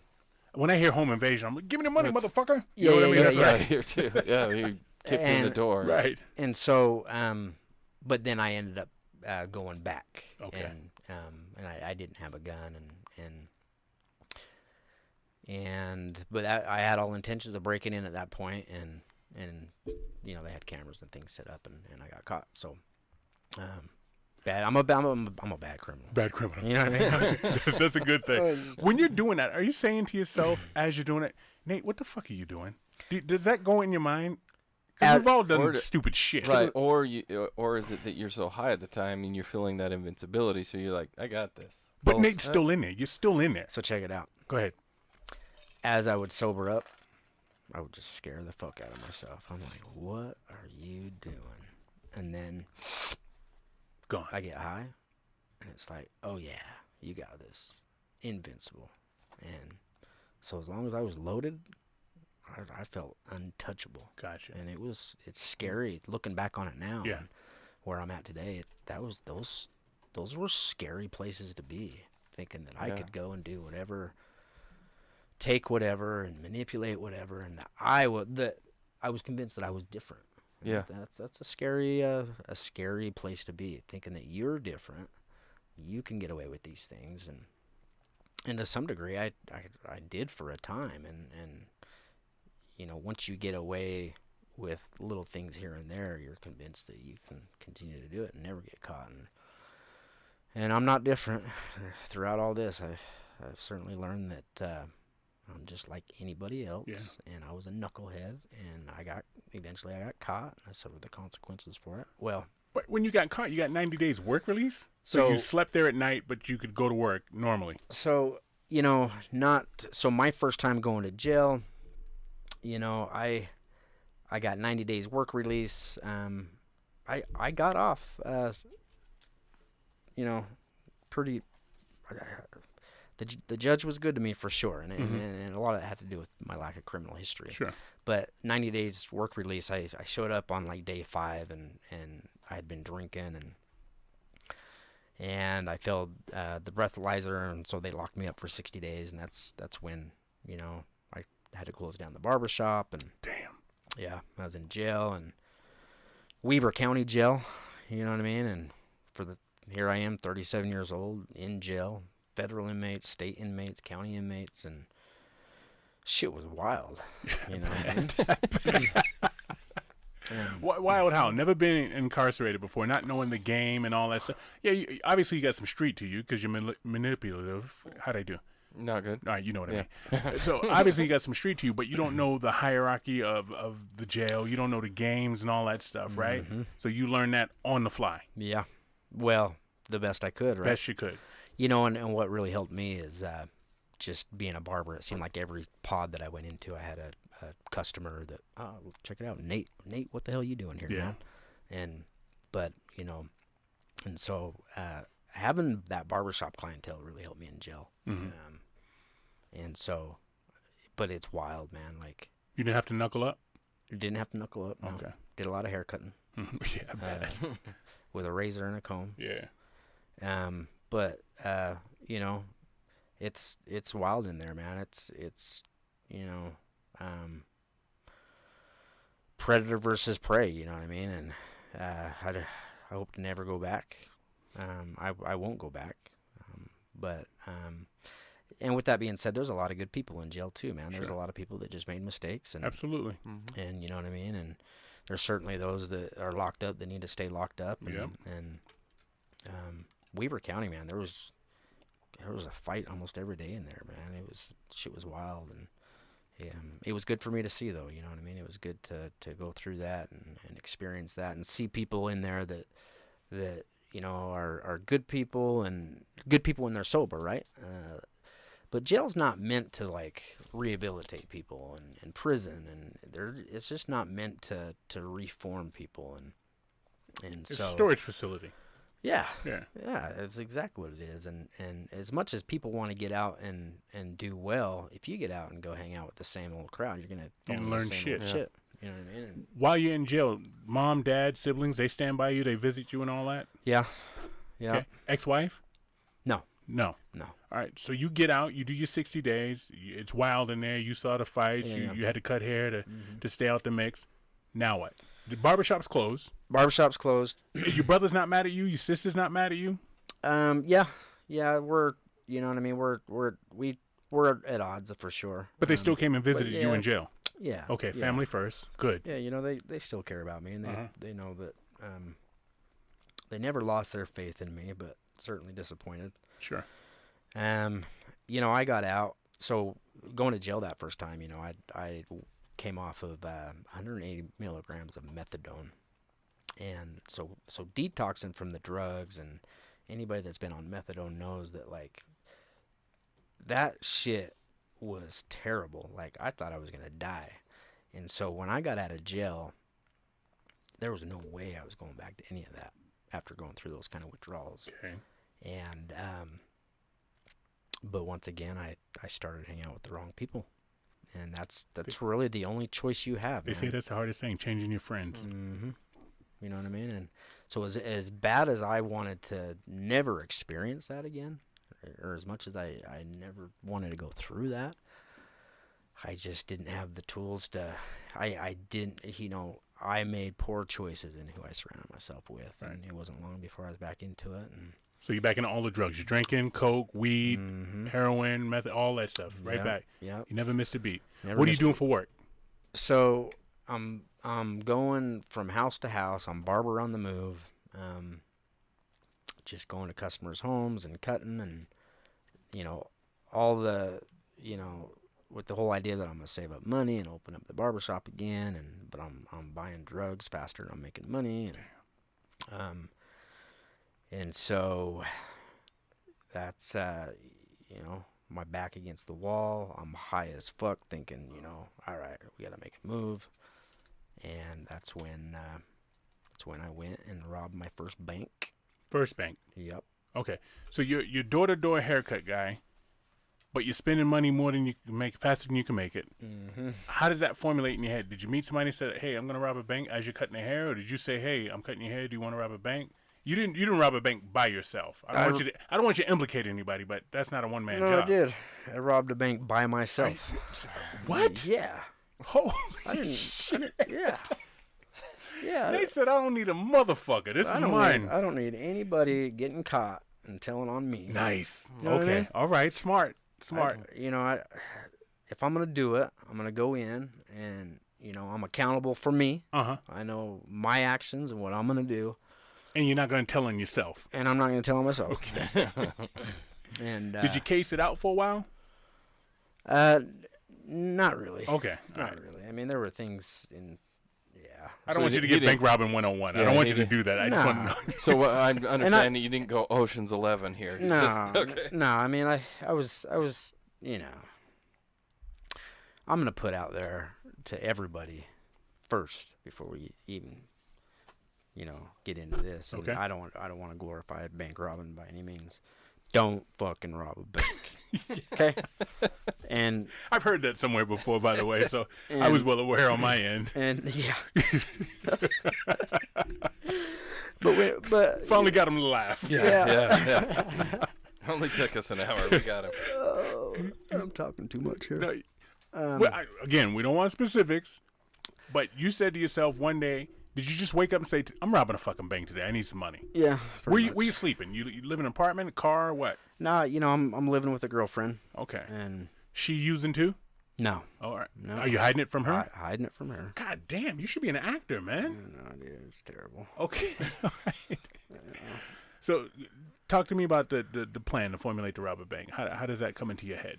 When I hear home invasion, I'm like, give me the money, motherfucker. You Yeah, know what I mean? yeah, That's yeah. right. Here too. Yeah, you kicked in the And- door. Right. And so, but then I ended up going back. Okay. And I didn't have a gun, but I had all intentions of breaking in at that point, and they had cameras and things set up, and I got caught. So, bad. I'm a bad criminal. Bad criminal. You know what I mean? That's a good thing. When you're doing that, are you saying to yourself as you're doing it, Nate, what the fuck are you doing? Does that go in your mind? Because we've all done stupid shit. Right, or is it that you're so high at the time and you're feeling that invincibility, so you're like, I got this. But Both. Nate's still in there. You're still in there. So check it out. Go ahead. As I would sober up, I would just scare the fuck out of myself. I'm like, what are you doing? And then Gone. I get high, and it's like, oh yeah, you got this. Invincible. And so as long as I was loaded, I felt untouchable. Gotcha. And it's scary looking back on it now. Yeah. And where I'm at today, those were scary places to be, thinking that I Yeah. could go and do whatever take whatever and manipulate whatever, and that I was convinced that I was different. Yeah. That's a scary place to be, thinking that you're different, you can get away with these things, and to some degree I did for a time, and once you get away with little things here and there, you're convinced that you can continue to do it and never get caught, and I'm not different. Throughout all this, I've certainly learned that I'm just like anybody else, and I was a knucklehead, and eventually I got caught, and I suffered the consequences for it. Well, but when you got caught, you got 90 days work release? So you slept there at night, but you could go to work normally. So, so my first time going to jail, I got 90 days work release. I got off, pretty. The judge was good to me for sure, and a lot of it had to do with my lack of criminal history. Sure. But 90 days work release, I showed up on like day 5, and I had been drinking, and I failed the breathalyzer, and so they locked me up for 60 days, and that's when I had to close down the barbershop, and damn, I was in jail, and Weber County Jail, you know what I mean, and here I am, 37 years old, in jail. Federal inmates, state inmates, county inmates, and shit was wild. Wild how? Never been incarcerated before, not knowing the game and all that stuff. Yeah, obviously you got some street to you because you're manipulative. How'd I do? Not good. All right, you know what I mean. So obviously you got some street to you, but you don't know the hierarchy of the jail. You don't know the games and all that stuff, right? Mm-hmm. So you learn that on the fly. Yeah. Well, the best I could, right? Best you could. And what really helped me is just being a barber. It seemed like every pod that I went into, I had a customer that, check it out, Nate, what the hell are you doing here, man? And so having that barbershop clientele really helped me in jail. Mm-hmm. And so, but it's wild, man. Like, you didn't have to knuckle up? You didn't have to knuckle up. No. Okay. Did a lot of hair cutting. Yeah, I bet. With a razor and a comb. Yeah. But it's wild in there, man. It's predator versus prey, you know what I mean? And I hope to never go back. I won't go back. And with that being said, there's a lot of good people in jail too, man. There's a lot of people that just made mistakes, and absolutely. And you know what I mean? And there's certainly those that are locked up that need to stay locked up. And Weber County, man, there was a fight almost every day in there, man. Shit was wild, and it was good for me to see, though. You know what I mean? It was good to go through that and experience that and see people in there that are good people, and good people when they're sober, right? But jail's not meant to like rehabilitate people, and prison, and it's just not meant to reform people, and it's so a storage facility. Yeah, that's exactly what it is. And as much as people want to get out and do well, if you get out and go hang out with the same old crowd, you're gonna learn shit. Shit. You know what I mean? While you're in jail, mom, dad, siblings, they stand by you, they visit you and all that? Yeah. Okay. Ex-wife? No. All right, so you get out, you do your 60 days. It's wild in there. You saw the fights. You had to cut hair to stay out the mix. Now what? The barbershop's closed. Barbershop's closed. Your brother's not mad at you? Your sister's not mad at you? Yeah, we're, you know what I mean? We're at odds for sure. But they still came and visited you in jail? Yeah. Okay, family first. Good. Yeah, they still care about me, and they know that they never lost their faith in me, but certainly disappointed. Sure. I got out. So going to jail that first time, I came off of 180 milligrams of methadone, and so detoxing from the drugs, and anybody that's been on methadone knows that like that shit was terrible. Like I thought I was gonna die, and so when I got out of jail, there was no way I was going back to any of that after going through those kind of withdrawals. Okay. And but once again, I started hanging out with the wrong people, and that's really the only choice you have. They say that's the hardest thing, changing your friends. Mm-hmm. You know what I mean? And so as bad as I wanted to never experience that again, or as much as I never wanted to go through that, I just didn't have the tools to. I didn't. I made poor choices in who I surrounded myself with, and it wasn't long before I was back into it. And So you're back into all the drugs. You're drinking coke, weed, heroin, meth, all that stuff. Right back. Yep. You never missed a beat. Never What are you missed doing it. for work? So I'm going from house to house. I'm barber on the move. Just going to customers' homes and cutting, and all the with the whole idea that I'm gonna save up money and open up the barbershop again, but I'm buying drugs faster than I'm making money, and so that's my back against the wall. I'm high as fuck, thinking all right, we gotta make a move, and that's when I went and robbed my first bank. First bank. Yep. Okay. So you're door-to-door haircut guy, but you're spending money more than you can make, faster than you can make it. Mm-hmm. How does that formulate in your head? Did you meet somebody and said, "Hey, I'm gonna rob a bank," as you're cutting their hair, or did you say, "Hey, I'm cutting your hair. Do you want to rob a bank?" You didn't rob a bank by yourself. I don't want you to implicate anybody, but that's not a one-man No, job. I did. I robbed a bank by myself. What? Yeah. Oh, I didn't. Yeah. Yeah. they said I don't need a motherfucker. This is mine. I don't need anybody getting caught and telling on me. Nice. You know what I Okay. mean? All right. Smart. If I'm gonna do it, I'm gonna go in and I'm accountable for me. Uh-huh. I know my actions and what I'm gonna do, And you're not going to tell on yourself. and I'm not gonna tell on myself. Okay. And Did you case it out for a while? Not really. Okay. All Not right. really. I mean, there were things in. Yeah. I don't So want you to you get didn't- bank robbing 101. I Yeah, don't want you you to do that. I just want to Nah. know. So what I understand that you didn't go Ocean's 11 here. You No. just- okay. No. I mean, I was. I'm gonna put out there to everybody first before we even, get into this. And Okay. I don't want to glorify bank robbing by any means. Don't fucking rob a bank. Okay. And I've heard that somewhere before, by the way, so I was well aware on my end. And yeah. but Finally got him to laugh. Yeah. Only took us an hour. We got him. Oh, I'm talking too much here. No, well, again, we don't want specifics, but you said to yourself one day, did you just wake up and say, "I'm robbing a fucking bank today. I need some money"? Yeah. Where you sleeping? You live in an apartment, a car, what? Nah, I'm living with a girlfriend, Okay. and She using too? no, All right. No. Are you hiding it from her? hiding it from her. God damn, you should be an actor, man. No, dude, it's terrible. Okay. All right. So, talk to me about the plan to formulate the rob a bank. How does that come into your head?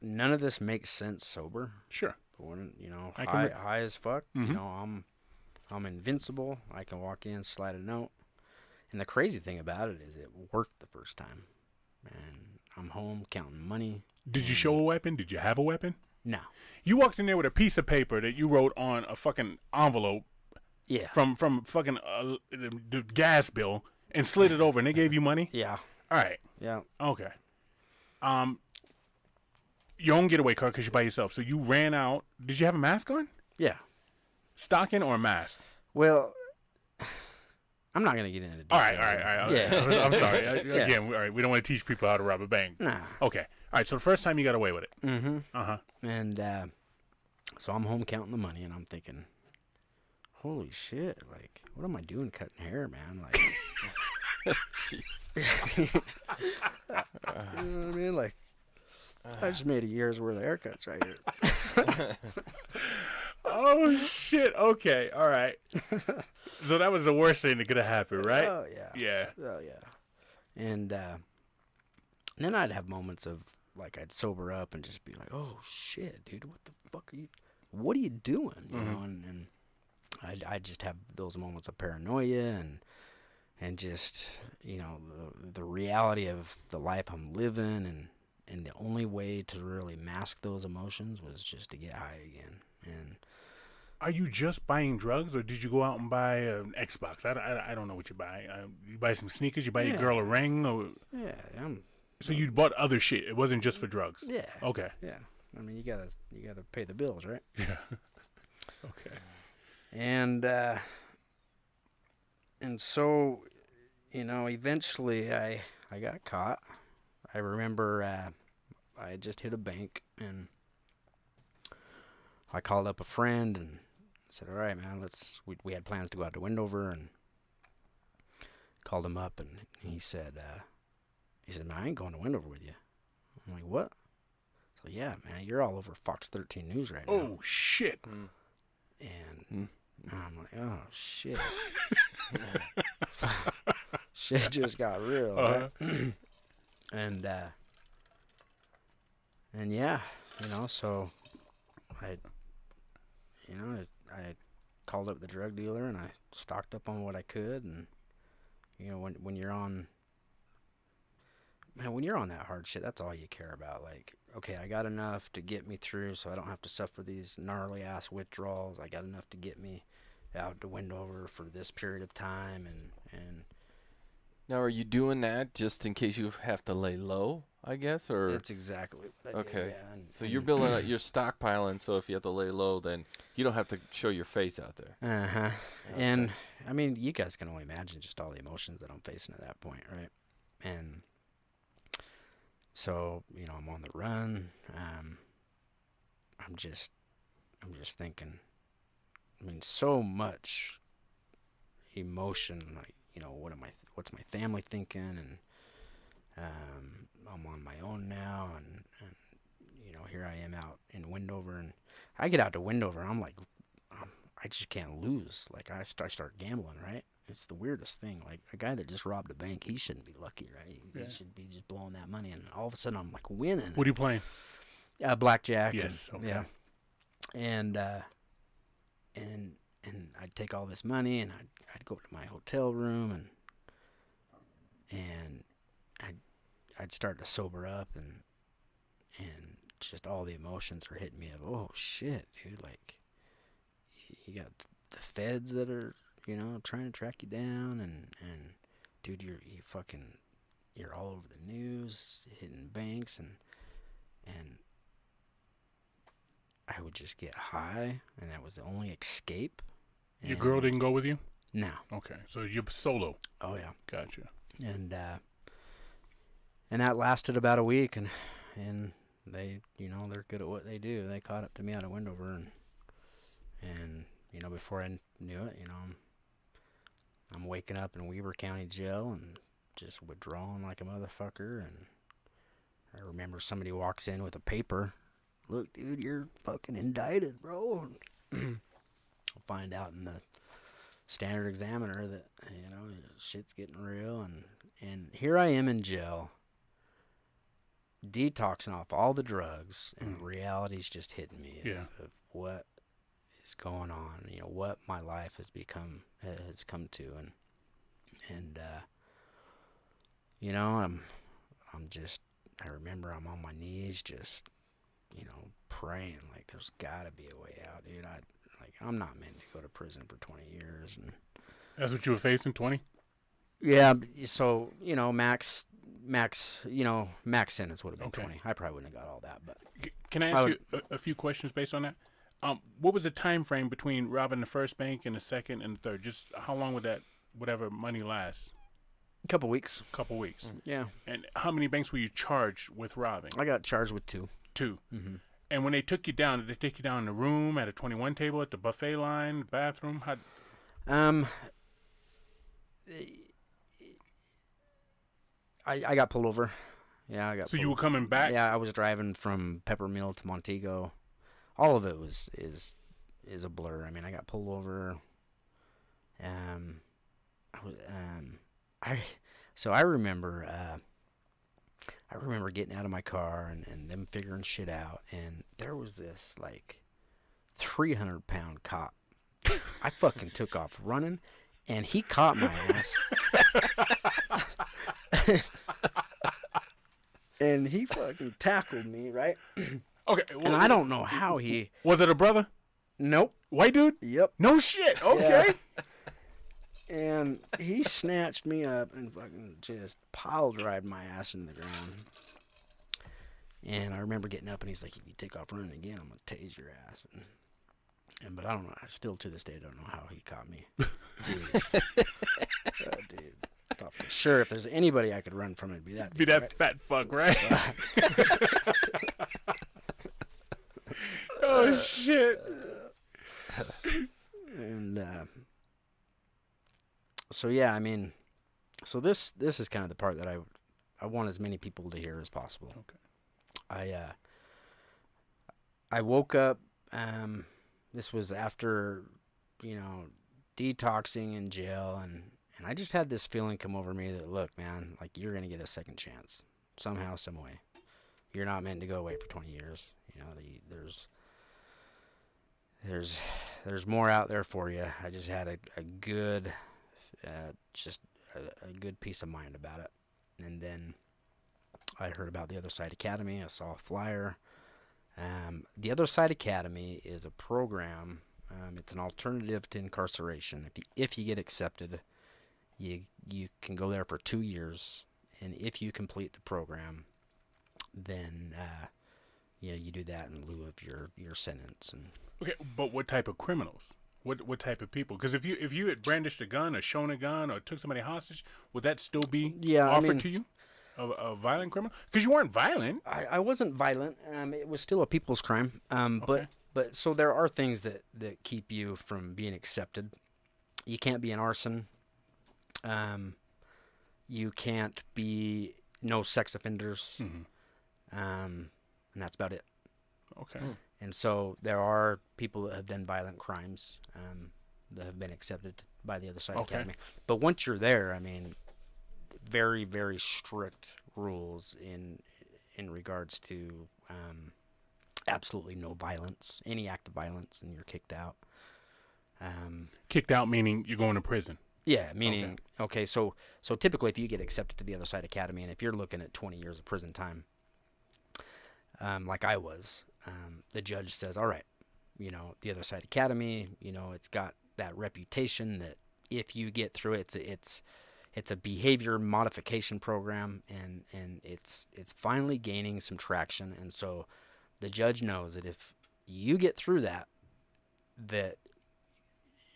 None of this makes sense sober. Sure. But when I can high as fuck, Mhm. I'm invincible. I can walk in, slide a note, and the crazy thing about it is it worked the first time, and I'm home counting money. Did you show a weapon? Did you have a weapon? No. You walked in there with a piece of paper that you wrote on a fucking envelope Yeah. from fucking the gas bill and slid it over, and they gave you money. Yeah. All right. Yeah. Okay. Your own getaway car because you're by yourself. So you ran out. Did you have a mask on? Yeah. Stocking or a mask? Well, I'm not gonna get into All details. right. Yeah. I'm sorry. Yeah. Again, all right. We don't want to teach people how to rob a bank. Nah. Okay. All right. So the first time you got away with it. Mm-hmm. Uh-huh. And so I'm home counting the money, and I'm thinking, holy shit! Like, what am I doing cutting hair, man? Like, you know what I mean? Like, I just made a year's worth of haircuts right here. Oh, shit. Okay. All right. So that was the worst thing that could have happened, right? Oh yeah. Yeah. Oh yeah. And then I'd have moments of like I'd sober up and just be like, oh shit, dude, what the fuck are you? What are you doing? You know, and I'd just have those moments of paranoia and just the reality of the life I'm living and the only way to really mask those emotions was just to get high again. And Are you just buying drugs, or did you go out and buy an Xbox? I don't know what you buy. You buy some sneakers. You buy your girl a ring, or yeah, so you bought other shit. It wasn't just for drugs. yeah, Okay. yeah. I mean, you gotta pay the bills, right? Yeah. Okay. And so, eventually I got caught. I remember I had just hit a bank, and I called up a friend and said, all right, man, we had plans to go out to Wendover, and called him up, and he said, man, I ain't going to Wendover with you. I'm like, what? So, yeah, man, you're all over Fox 13 News right now. Oh, shit. And I'm like, oh, shit. Shit just got real. Right? And yeah, so I called up the drug dealer, and I stocked up on what I could. And, when you're on that hard shit, that's all you care about. Like, okay, I got enough to get me through so I don't have to suffer these gnarly ass withdrawals. I got enough to get me out to Wendover for this period of time. And Now, are you doing that just in case you have to lay low, I guess? Or that's exactly what I did. okay. Yeah, So you're building up, you're stockpiling, so if you have to lay low, then you don't have to show your face out there. Uh-huh. Okay. And, I mean, you guys can only imagine just all the emotions that I'm facing at that point, right? And so, I'm on the run. I'm just thinking, I mean, so much emotion, like, what's my family thinking? And I'm on my own now, and here I am out in Wendover, and I get out to Wendover, and I'm like, I just can't lose. Like, I start gambling, right? It's the weirdest thing. Like, a guy that just robbed a bank, he shouldn't be lucky, right? He should be just blowing that money, and all of a sudden I'm like winning. What are you playing? Blackjack. Yes. And, okay. yeah. And I'd take all this money, and I'd go to my hotel room, and I'd start to sober up, and just all the emotions are hitting me of, oh shit, dude, like, you got the feds that are, trying to track you down, and dude, you're all over the news, hitting banks, and I would just get high, and that was the only escape. Your girl didn't go with you? No. Okay, so you're solo. Oh yeah. Gotcha. And that lasted about a week, and they, they're good at what they do. They caught up to me out of Wendover, and before I knew it, I'm waking up in Weber County Jail and just withdrawing like a motherfucker. And I remember somebody walks in with a paper. Look, dude, you're fucking indicted, bro. I'll find out in the Standard Examiner that, shit's getting real. And here I am in jail, detoxing off all the drugs, and reality's just hitting me of what is going on, what my life has come to. And I remember I'm on my knees just, praying, like, there's gotta be a way out, dude. I'm not meant to go to prison for 20 years. And That's what you were facing, 20? yeah, so, max sentence would have been 20. I probably wouldn't have got all that, but Can I ask you a few questions based on that? What was the time frame between robbing the first bank and the second and the third? Just how long would that whatever money last? a couple weeks. Couple weeks. Yeah. And how many banks were you charged with robbing? I got charged with 2. 2. Mm-hmm. And when they took you down, did they take you down in the room, at a 21 table, at the buffet line, bathroom? I got pulled over. Yeah, I got. So you were coming back? Yeah, I was driving from Peppermill to Montego. All of it is a blur. I mean, I got pulled over. I remember getting out of my car and them figuring shit out, and there was this like 300-pound cop. I fucking took off running, and he caught my ass. And he fucking tackled me, right? Okay. And I don't know how he... Was it a brother? Nope. White dude? Yep. No shit. Okay. Yeah. And he snatched me up and fucking just pile drived my ass into the ground. And I remember getting up, and he's like, if you take off running again, I'm going to tase your ass. But I don't know. I still, to this day, don't know how he caught me. Dude. Dude. I thought for sure if there's anybody I could run from, it'd be that. Be dude, that right? fat fuck, right? Oh shit. And so yeah, I mean, so this is kind of the part that I want as many people to hear as possible. Okay. I woke up. This was after, detoxing in jail, and I just had this feeling come over me that, look, man, like, you're gonna get a second chance somehow, some way. You're not meant to go away for 20 years. There's more out there for you. I just had a good, a good peace of mind about it. And then I heard about the Other Side Academy. I saw a flyer. The Other Side Academy is a program. It's an alternative to incarceration. If you get accepted, you can go there for 2 years, and if you complete the program, then you do that in lieu of your sentence. And Okay, but what type of criminals? What type of people? Because if you had brandished a gun or shown a gun or took somebody hostage, would that still be offered to you? A violent criminal? Because you weren't violent. I wasn't violent. It was still a people's crime. Okay. But so there are things that keep you from being accepted. You can't be an arson. You can't be no sex offenders. Mm-hmm. And that's about it. Okay. And so there are people that have done violent crimes that have been accepted by the Other Side Academy. But once you're there, I mean, very, very strict rules in regards to absolutely no violence, any act of violence, and you're kicked out. Kicked out meaning you're going to prison. Yeah, meaning, okay, so typically if you get accepted to the Other Side Academy, and if you're looking at 20 years of prison time, like I was, the judge says, all right, the Other Side Academy, it's got that reputation that if you get through it, it's a behavior modification program, and it's finally gaining some traction. And so the judge knows that if you get through that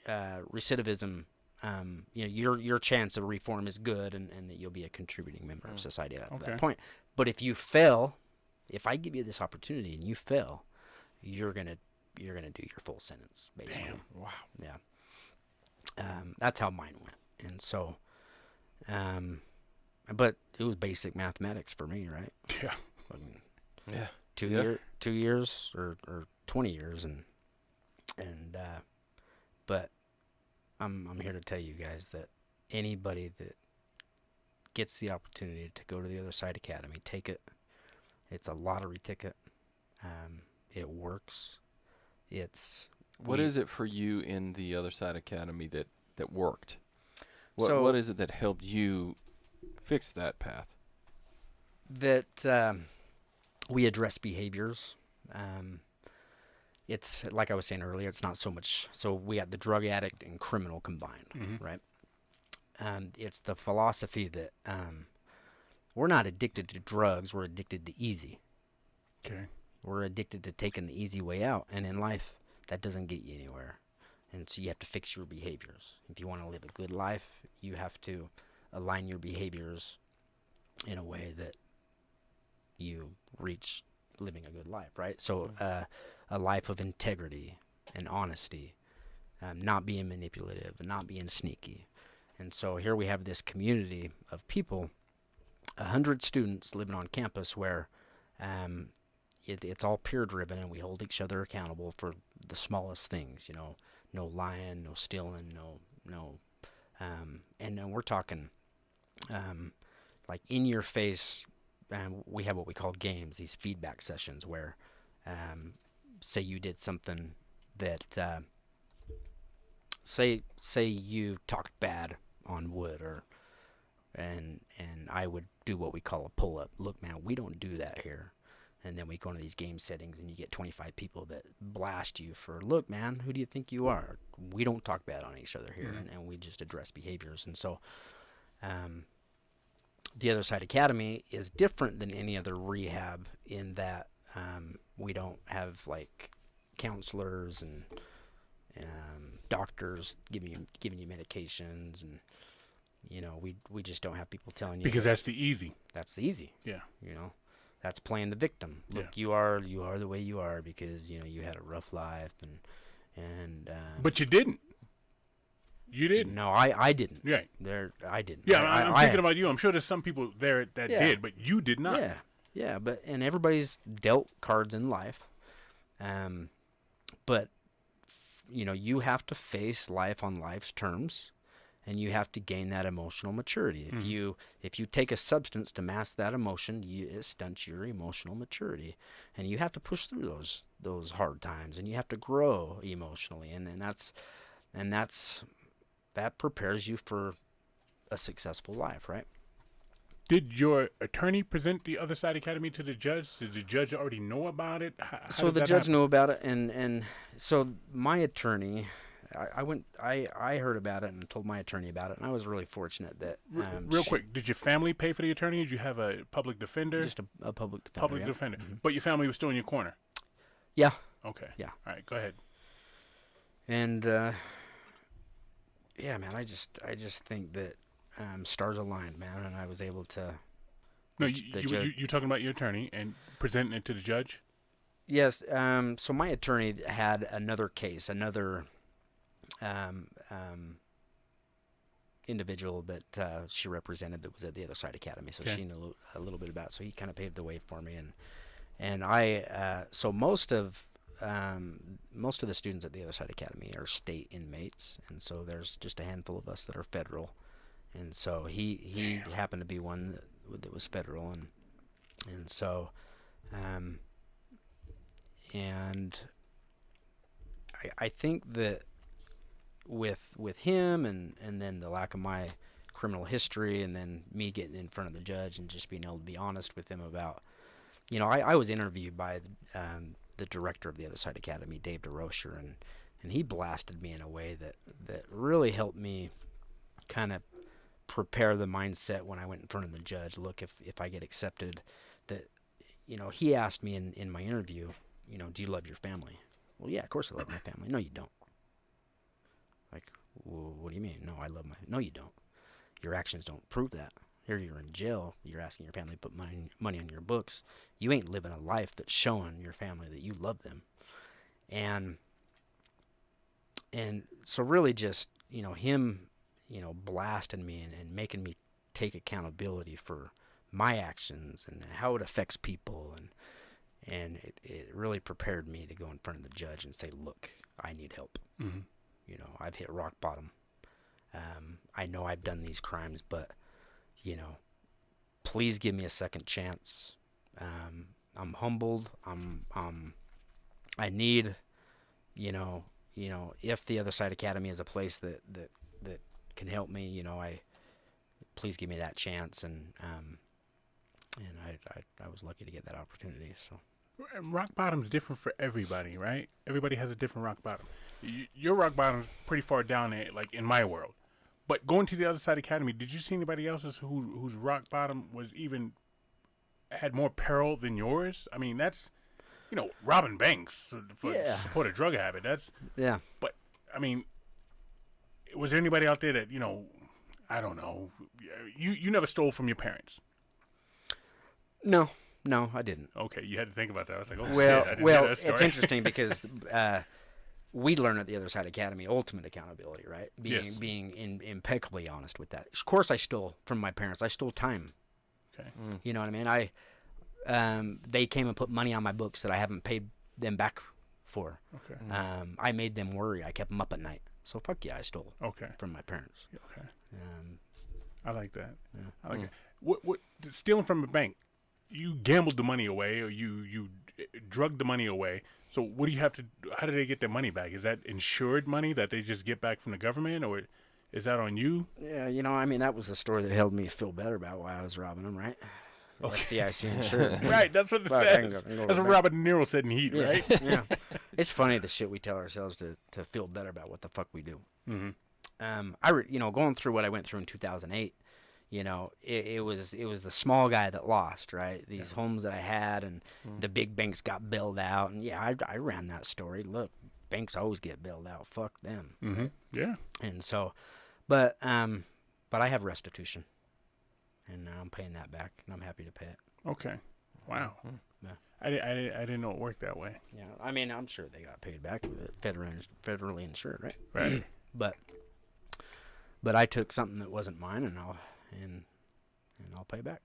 recidivism, your chance of reform is good, and that you'll be a contributing member of society at that point. But if you fail, if I give you this opportunity and you fail, you're gonna do your full sentence, basically. Damn. Wow. Yeah. That's how mine went. And so, but it was basic mathematics for me, right? Yeah. I mean, Yeah. 2 years or 20 years, but I'm here to tell you guys that anybody that gets the opportunity to go to the Other Side Academy, take it. It's a lottery ticket. It works. What is it for you in the Other Side Academy that worked? So- What is it that helped you fix that path? that we address behaviors. It's like I was saying earlier, it's not so much. So we have the drug addict and criminal combined, right? It's the philosophy that we're not addicted to drugs. We're addicted to easy. Okay. We're addicted to taking the easy way out. And in life, that doesn't get you anywhere. And so you have to fix your behaviors. If you want to live a good life, you have to align your behaviors in a way that you reach living a good life, right? So a life of integrity and honesty, not being manipulative and not being sneaky. And so here we have this community of people, 100 students living on campus where it's all peer driven, and we hold each other accountable for the smallest things, no lying, no stealing, and then we're talking like in your face. We have what we call games, these feedback sessions where say you did something that say you talked bad on wood, and I would do what we call a pull-up. Look, man, we don't do that here. And then we go into these game settings, and you get 25 people that blast you for, look, man, who do you think you are? We don't talk bad on each other here, and we just address behaviors. And so the Other Side Academy is different than any other rehab in that we don't have like counselors and doctors giving you medications and we just don't have people telling you Because that's the easy. that's the easy. Yeah. That's playing the victim. Look, you are the way you are because you had a rough life and But you didn't. You didn't. no, I didn't. Yeah. I didn't. Yeah, I'm thinking about you. I'm sure there's some people there that Yeah. did, but you did not. Yeah, and everybody's dealt cards in life, but you have to face life on life's terms, and you have to gain that emotional maturity. If you take a substance to mask that emotion, it stunts your emotional maturity, and you have to push through those hard times, and you have to grow emotionally, and that prepares you for a successful life, right? Did your attorney present the Other Side Academy to the judge? Did the judge already know about it? How So did the that judge happen? knew about it, and so my attorney, I heard about it and told my attorney about it, and I was really fortunate that Real quick, did your family pay for the attorney? Did you have a public defender? just a public defender. Public yeah. defender. But your family was still in your corner. Yeah, Okay. Yeah. All right, go ahead. and yeah, man, I just think that stars aligned, man, and I was able to. No, the judge- you talking about your attorney and presenting it to the judge? Yes. So my attorney had another case, another individual that she represented that was at the Other Side Academy. So Okay. she knew a little bit about it. So he kind of paved the way for me, and I. So most of the students at the Other Side Academy are state inmates, and so there's just a handful of us that are federal. And so he happened to be one that was federal, and so. And I think that with him and then the lack of my criminal history and then me getting in front of the judge and just being able to be honest with him about, I was interviewed by the director of the Other Side Academy, Dave DeRocher, and he blasted me in a way that really helped me kind of prepare the mindset when I went in front of the judge. Look, if I get accepted, that, he asked me in my interview, do you love your family? Well, yeah, of course I love my family. No, you don't. Like, well, what do you mean? No, you don't. Your actions don't prove that. Here you're in jail. You're asking your family to put money on your books. You ain't living a life that's showing your family that you love them. And so really just, him, blasting me and making me take accountability for my actions and how it affects people, and it really prepared me to go in front of the judge and say, look, I need help. Mm-hmm. I've hit rock bottom. I know I've done these crimes, but please give me a second chance. I'm humbled. I need, if the Other Side Academy is a place that can help me, please give me that chance. And I was lucky to get that opportunity. So. Rock bottom's different for everybody, right? Everybody has a different rock bottom. Your rock bottom's pretty far down there, like in my world. But going to the Other Side Academy, did you see anybody else's whose rock bottom was had more peril than yours? I mean, that's, robbing banks for support a drug habit. That's Yeah. But I mean, was there anybody out there that I don't know? You never stole from your parents. No, I didn't. Okay, you had to think about that. I was like, oh Well, shit, I didn't hear that it's story. interesting because we learn at the Other Side Academy ultimate accountability, right? Being impeccably honest with that. Of course, I stole from my parents. I stole time. Okay. You know what I mean? They came and put money on my books that I haven't paid them back for. Okay. I made them worry. I kept them up at night. So fuck yeah, I stole Okay. from my parents. Okay. I like that. Yeah. I like it. What stealing from a bank? You gambled the money away, or you drugged the money away. So what do you have to? How do they get their money back? Is that insured money that they just get back from the government, or is that on you? Yeah, I mean, that was the story that helped me feel better about why I was robbing them, right? Okay. FDIC insured. Right, that's what it Fuck, I can says. go- I can go That's what back. Robert De Niro said in Heat, Yeah, right? yeah. It's funny the shit we tell ourselves to feel better about what the fuck we do. Mm-hmm. Going through what I went through in 2008, it was the small guy that lost, right? These homes that I had, and the big banks got bailed out, and I ran that story. Look, banks always get bailed out. Fuck them. Mm-hmm. Yeah. And so, but but I have restitution, and I'm paying that back, and I'm happy to pay it. Okay. Wow. Yeah. I didn't know it worked that way. Yeah, I mean, I'm sure they got paid back with it, federally insured, right? Right. But I took something that wasn't mine, and I'll pay back.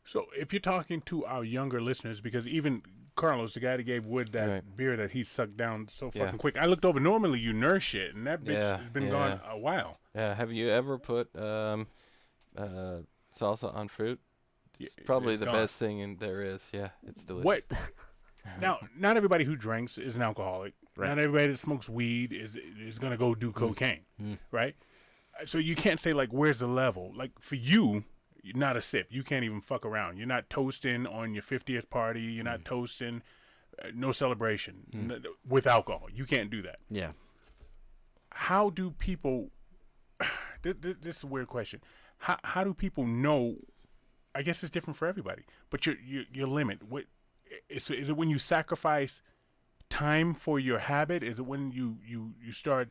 So if you're talking to our younger listeners, because even Carlos, the guy that gave Wood that Right. beer that he sucked down so Yeah. fucking quick, I looked over. Normally you nurse it, and that bitch Yeah, has been yeah. gone a while. Yeah. Have you ever put salsa on fruit? It's probably it's the gone. best thing there is. Yeah, it's delicious. What? Now, not everybody who drinks is an alcoholic. Right. Not everybody that smokes weed is gonna go do cocaine, right? So you can't say like, where's the level? Like for you, not a sip. You can't even fuck around. You're not toasting on your 50th party. You're not toasting. No celebration with alcohol. You can't do that. Yeah. How do people? This is a weird question. How do people know? I guess it's different for everybody. But your limit. What is it when you sacrifice time for your habit? Is it when you start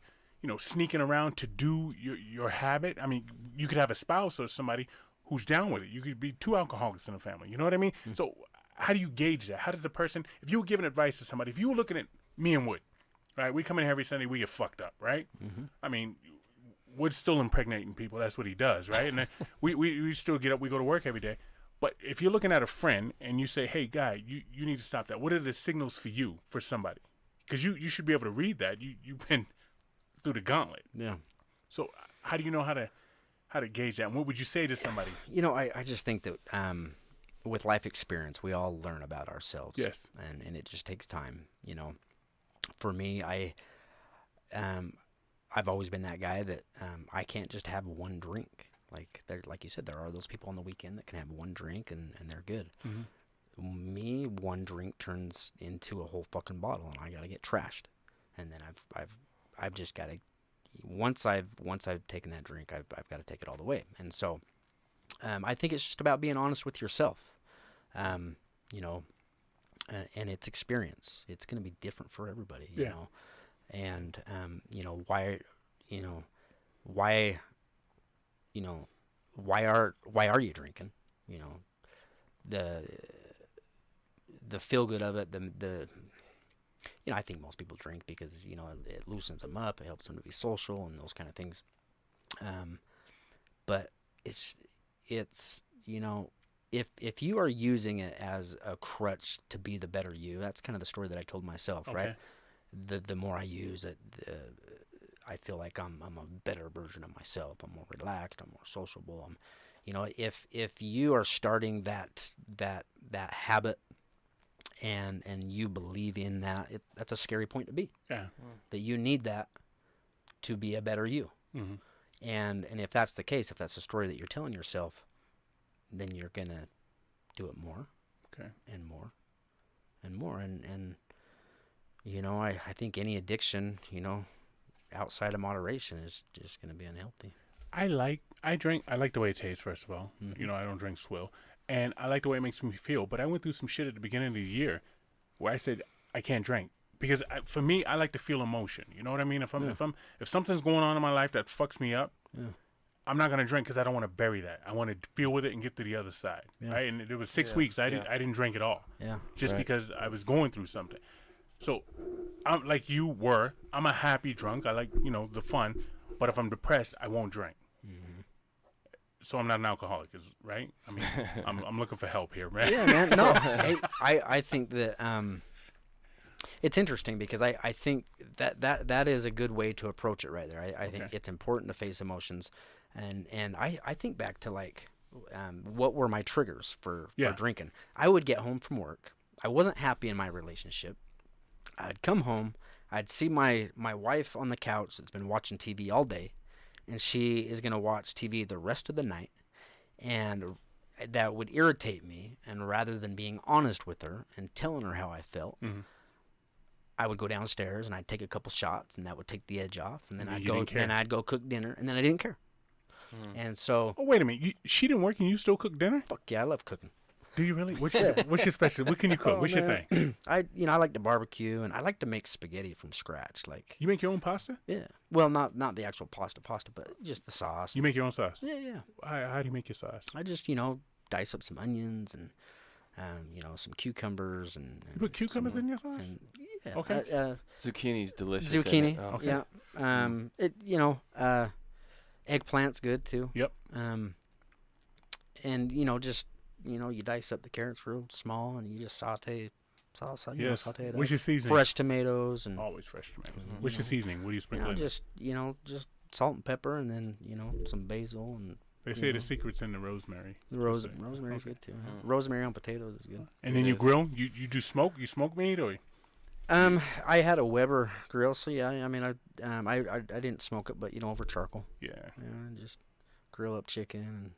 sneaking around to do your habit? I mean, you could have a spouse or somebody who's down with it. You could be two alcoholics in a family. You know what I mean? So how do you gauge that? How does the person? If you were giving advice to somebody, if you were looking at me and Wood, right? We come in here every Sunday. We get fucked up, right? I mean. Wood's still impregnating people. That's what he does, right? And then we still get up. We go to work every day. But if you're looking at a friend and you say, hey, guy, you need to stop that. What are the signals for you, for somebody? Because you should be able to read that. You've been through the gauntlet. Yeah. So how do you know how to gauge that? And what would you say to somebody? I just think that with life experience, we all learn about ourselves. Yes. And it just takes time. For me, I've always been that guy that I can't just have one drink. Like you said, there are those people on the weekend that can have one drink and they're good. Me, one drink turns into a whole fucking bottle, and I gotta get trashed. And then I've just gotta once I've taken that drink, I've got to take it all the way. And so I think it's just about being honest with yourself. And it's experience. It's gonna be different for everybody. You know. And why are you drinking? The feel good of it. I think most people drink because it loosens them up. It helps them to be social and those kind of things. But it's if you are using it as a crutch to be the better you, that's kind of the story that I told myself, right? The more I use it, I feel like I'm a better version of myself. I'm more relaxed. I'm more sociable. If you are starting that habit, and you believe in that, that's a scary point to be. Yeah. That you need that to be a better you. And if that's the case, if that's the story that you're telling yourself, then you're gonna do it more. And more, and more, and. I think any addiction, outside of moderation is just going to be unhealthy. I like the way it tastes, first of all. I don't drink swill. And I like the way it makes me feel. But I went through some shit at the beginning of the year where I said, I can't drink. Because for me, I like to feel emotion. You know what I mean? If something's going on in my life that fucks me up, I'm not going to drink because I don't want to bury that. I want to feel with it and get to the other side. Right? And it was 6 weeks. I didn't drink at all. Just because I was going through something. So, I'm like you were. I'm a happy drunk. I like, the fun. But if I'm depressed, I won't drink. So I'm not an alcoholic, right? I mean, I'm looking for help here, man. Yeah, man. No, I think that it's interesting because I think that is a good way to approach it right there. I think it's important to face emotions, and I think back to what were my triggers for drinking. I would get home from work. I wasn't happy in my relationship. I'd come home, I'd see my wife on the couch that's been watching TV all day, and she is going to watch TV the rest of the night, and that would irritate me, and rather than being honest with her and telling her how I felt, I would go downstairs and I'd take a couple shots, and that would take the edge off, and then I'd go cook dinner, and then I didn't care. And so... Oh, wait a minute. She didn't work and you still cook dinner? Fuck yeah, I love cooking. Do you really? What's your special? What can you cook? Oh, What's your man. thing? I like to barbecue, and I like to make spaghetti from scratch. Like, You make your own pasta? yeah, well, not the actual pasta, but just the sauce. You make your own sauce? Yeah. How do you make your sauce? I just dice up some onions and some cucumbers and You put cucumbers in your sauce? and yeah, Okay. Zucchini's delicious. zucchini. isn't it? Oh. Okay. Yeah. Eggplant's good too. Yep. And you dice up the carrots real small and you just saute Yes. saute it What's up. your seasoning? Fresh tomatoes and Always fresh tomatoes. Mhm. What's your seasoning? What do you sprinkle in? just salt and pepper and then some basil and They say you the know. secret's in the rosemary. the What's rosemary's Okay. good too. Rosemary on potatoes is good. And then It you is. grill? You do smoke? You smoke meat or? I had a Weber grill, so yeah. I mean, I didn't smoke it, but over charcoal. Yeah. And just grill up chicken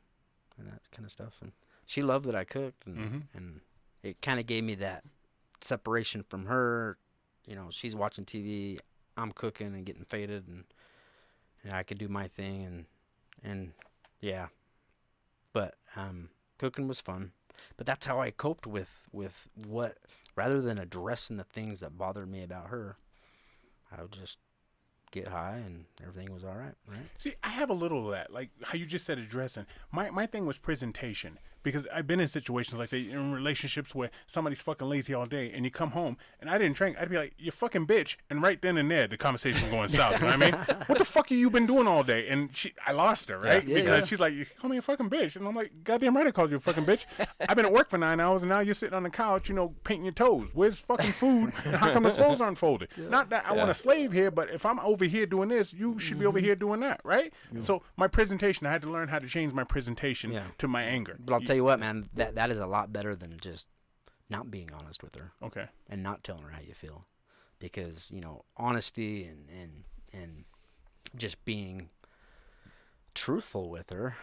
and that kind of stuff. And she loved that I cooked, and it kind of gave me that separation from her. She's watching TV, I'm cooking and getting faded, and I could do my thing, and yeah. But cooking was fun. But that's how I coped with what, rather than addressing the things that bothered me about her, I would just get high and everything was all right. See, I have a little of that, like how you just said addressing. My thing was presentation, because I've been in situations like that, in relationships where somebody's fucking lazy all day and you come home and I didn't drink. I'd be like, you fucking bitch. And right then and there, the conversation going south. You know what I mean? What the fuck have you been doing all day? And I lost her, right? Yeah, because yeah. she's like, you call me a fucking bitch. And I'm like, goddamn right I called you a fucking bitch. I've been at work for 9 hours and now you're sitting on the couch, painting your toes. Where's fucking food? And how come the clothes aren't folded? Not that I want to slave here, but if I'm over here doing this, you should be over here doing that, right? So my presentation, I had to learn how to change my presentation to my anger. But I'll tell you what, man, that is a lot better than just not being honest with her Okay. and not telling her how you feel, because honesty and just being truthful with her,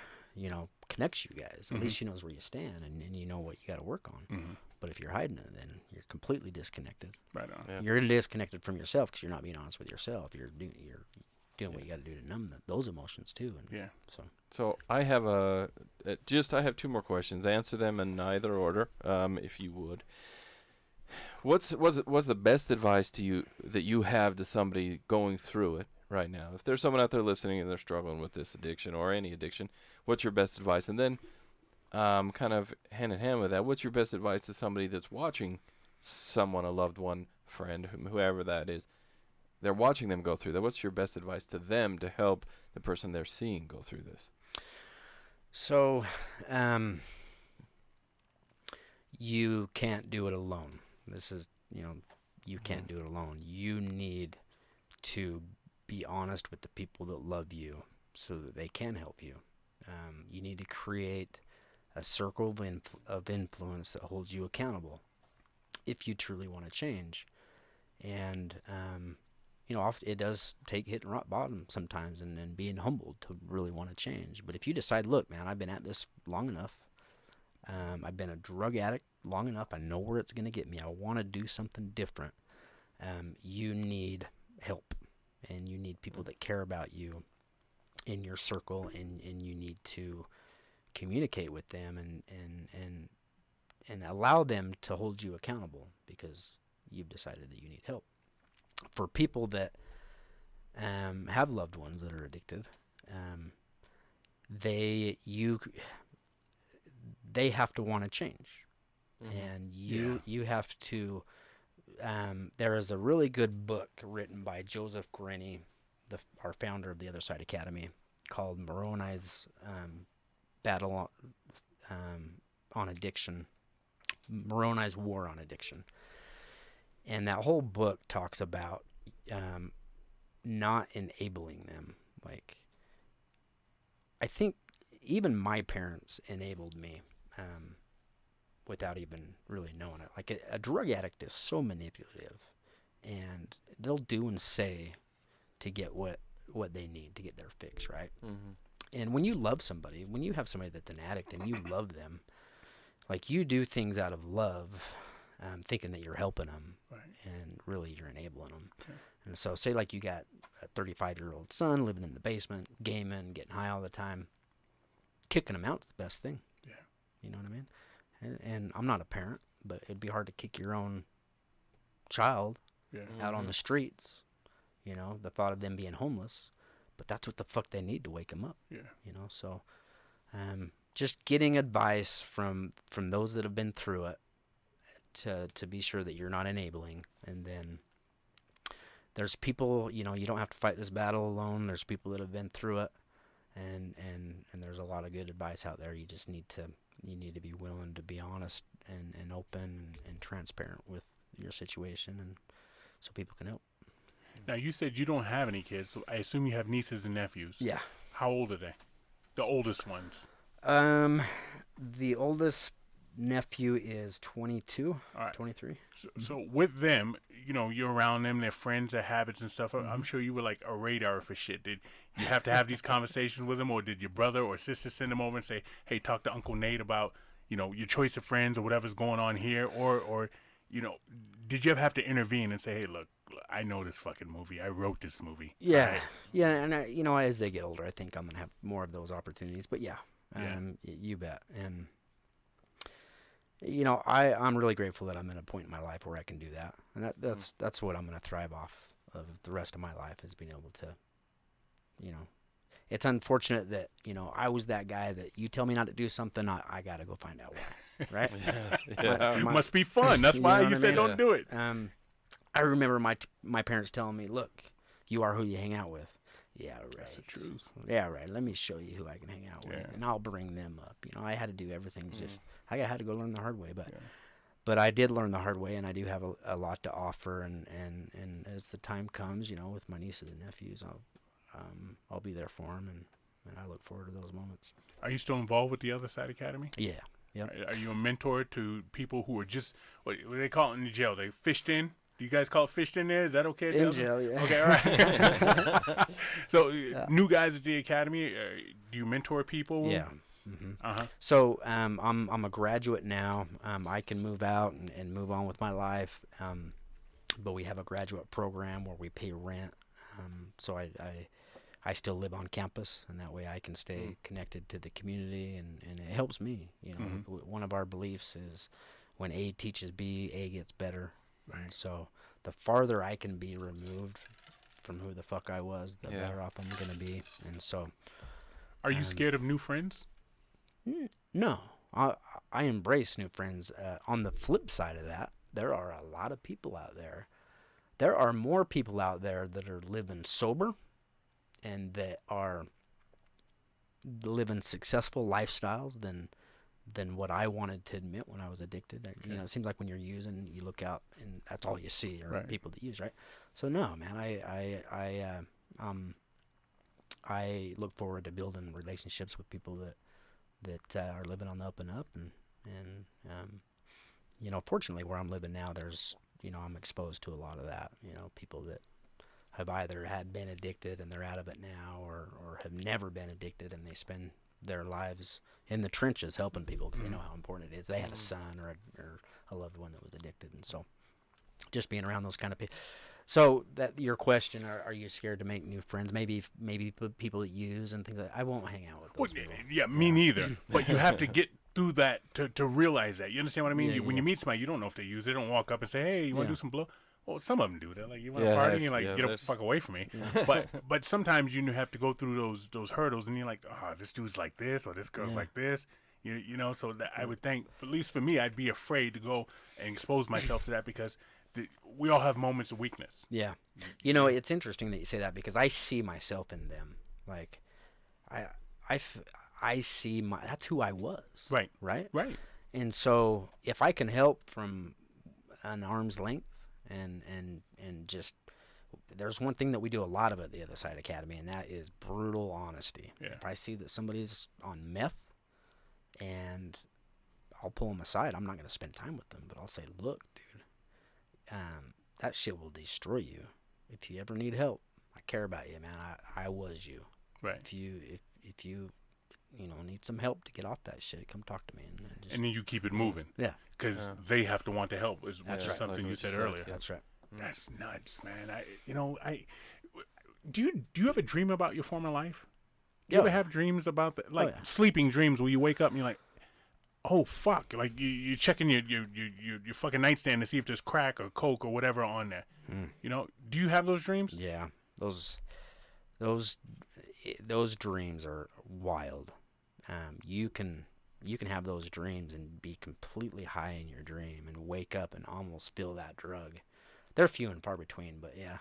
connects you guys. At least she knows where you stand and you know what you got to work on. But if you're hiding it, then you're completely disconnected. Right on. Yeah. You're disconnected from yourself because you're not being honest with yourself. You're doing what you got to do to numb those emotions too. And Yeah. so I have I have two more questions. Answer them in either order, if you would. What's the best advice to you that you have to somebody going through it right now? If there's someone out there listening and they're struggling with this addiction or any addiction, what's your best advice? And then, kind of hand in hand with that, what's your best advice to somebody that's watching someone, a loved one, friend, whoever that is? They're watching them go through that. What's your best advice to them to help the person they're seeing go through this? So, you can't do it alone. This is, you can't do it alone. You need to be honest with the people that love you so that they can help you. You need to create a circle of influence that holds you accountable if you truly want to change. And, often it does take hitting rock bottom sometimes and being humbled to really want to change. But if you decide, look, man, I've been at this long enough. I've been a drug addict long enough. I know where it's going to get me. I want to do something different. You need help, and you need people that care about you in your circle, and you need to communicate with them and allow them to hold you accountable because you've decided that you need help. For people that have loved ones that are addicted, they have to want to change, and you have to. There is a really good book written by Joseph Grenny, our founder of the Other Side Academy, called Moroni's Battle on Addiction, Moroni's War on Addiction. And that whole book talks about not enabling them. Like, I think even my parents enabled me without even really knowing it. Like, a drug addict is so manipulative, and they'll do and say to get what they need to get their fix, right? And when you love somebody, when you have somebody that's an addict and you love them, like, you do things out of love, thinking that you're helping them, and really you're enabling them. Okay. And so say like you got a 35-year-old son living in the basement, gaming, getting high all the time. Kicking him out's the best thing. Yeah. You know what I mean? and I'm not a parent, but it'd be hard to kick your own child Yeah. out on the streets. You know, the thought of them being homeless, but that's what the fuck they need to wake them up. Yeah. You know, so just getting advice from those that have been through it to be sure that you're not enabling. And then there's people, you know, you don't have to fight this battle alone. There's people that have been through it, and there's a lot of good advice out there. You just need to be willing to be honest and open and transparent with your situation, and so people can help. Now, you said you don't have any kids, so I assume you have nieces and nephews. Yeah. How old are they? The oldest ones. The oldest nephew is 22, All right. 23. So with them, you know, you're around them, their friends, their habits and stuff. I'm sure you were like a radar for shit. Did you have to have these conversations with them, or did your brother or sister send them over and say, hey, talk to Uncle Nate about, you know, your choice of friends or whatever's going on here? Or you know, did you ever have to intervene and say, hey, look, I know this fucking movie. I wrote this movie. Yeah. Right? Yeah, and you know, as they get older, I think I'm going to have more of those opportunities. But yeah, you bet. And you know, I'm really grateful that I'm in a point in my life where I can do that. And that's what I'm going to thrive off of the rest of my life, is being able to, you know, it's unfortunate that, you know, I was that guy that you tell me not to do something, I got to go find out why, right? Yeah. Must be fun. That's You why know you what I said mean? don't do it. I remember my parents telling me, look, you are who you hang out with. Yeah, right. That's the truth. Yeah, right. Let me show you who I can hang out with, Yeah. and I'll bring them up. You know, I had to do everything. I had to go learn the hard way, but I did learn the hard way, and I do have a lot to offer. And as the time comes, you know, with my nieces and nephews, I'll be there for them, and I look forward to those moments. Are you still involved with the Other Side Academy? Yeah. Yep. Are you a mentor to people who are just, what do they call it in the jail? They fished in? Do you guys call it fished in there? Is that okay? In jail, yeah. Okay, all right. So, new guys at the academy, do you mentor people? Yeah. Mm-hmm. Uh-huh. So I'm a graduate now. I can move out and move on with my life. But we have a graduate program where we pay rent. So I still live on campus, and that way I can stay connected to the community, and it helps me. You know, one of our beliefs is when A teaches B, A gets better. Right. And so the farther I can be removed from who the fuck I was, the better off I'm going to be. And so, are you scared of new friends? No, I embrace new friends. On the flip side of that, there are a lot of people out there. There are more people out there that are living sober and that are living successful lifestyles than what I wanted to admit when I was addicted. You know, it seems like when you're using, you look out and that's all you see are people that use, right? So no, man, I look forward to building relationships with people that are living on the up and up, and you know, fortunately where I'm living now, there's, you know, I'm exposed to a lot of that. You know, people that have either been addicted and they're out of it now, or have never been addicted and they spend their lives in the trenches helping people because they know how important it is. They had a son or a loved one that was addicted, and so just being around those kind of people. So that your question, are you scared to make new friends? Maybe people that use and things like that. I won't hang out with those people. Yeah, me neither. But you have to get through that to realize that. You understand what I mean? Yeah, When you meet somebody, you don't know if they use it. They don't walk up and say, hey, you want to do some blow? Well, some of them do that. Like, you want to party? And you're like, get the fuck away from me. Yeah. But sometimes you have to go through those hurdles, and you're like, oh, this dude's like this, or this girl's like this. You know, so that I would think, at least for me, I'd be afraid to go and expose myself to that because we all have moments of weakness. Yeah. You know, it's interesting that you say that because I see myself in them. Like, I see that's who I was. Right. Right? Right. And so if I can help from an arm's length and just, there's one thing that we do a lot of at the Other Side Academy, and that is brutal honesty. Yeah. If I see that somebody's on meth, and I'll pull them aside, I'm not going to spend time with them, but I'll say, look, dude, that shit will destroy you. If you ever need help, I care about you, man. I was you. Right. If you need some help to get off that shit, come talk to me. And then you keep it moving. Yeah. Because they have to want to help, which is something you said earlier. That's right. That's nuts, man. Do you ever dream about your former life? Do you ever have dreams about that? Like sleeping dreams where you wake up and you're like, Oh fuck! Like you're checking your fucking nightstand to see if there's crack or coke or whatever on there. You know, do you have those dreams? Yeah, those those dreams are wild. You can have those dreams and be completely high in your dream and wake up and almost feel that drug. They're few and far between, but yeah,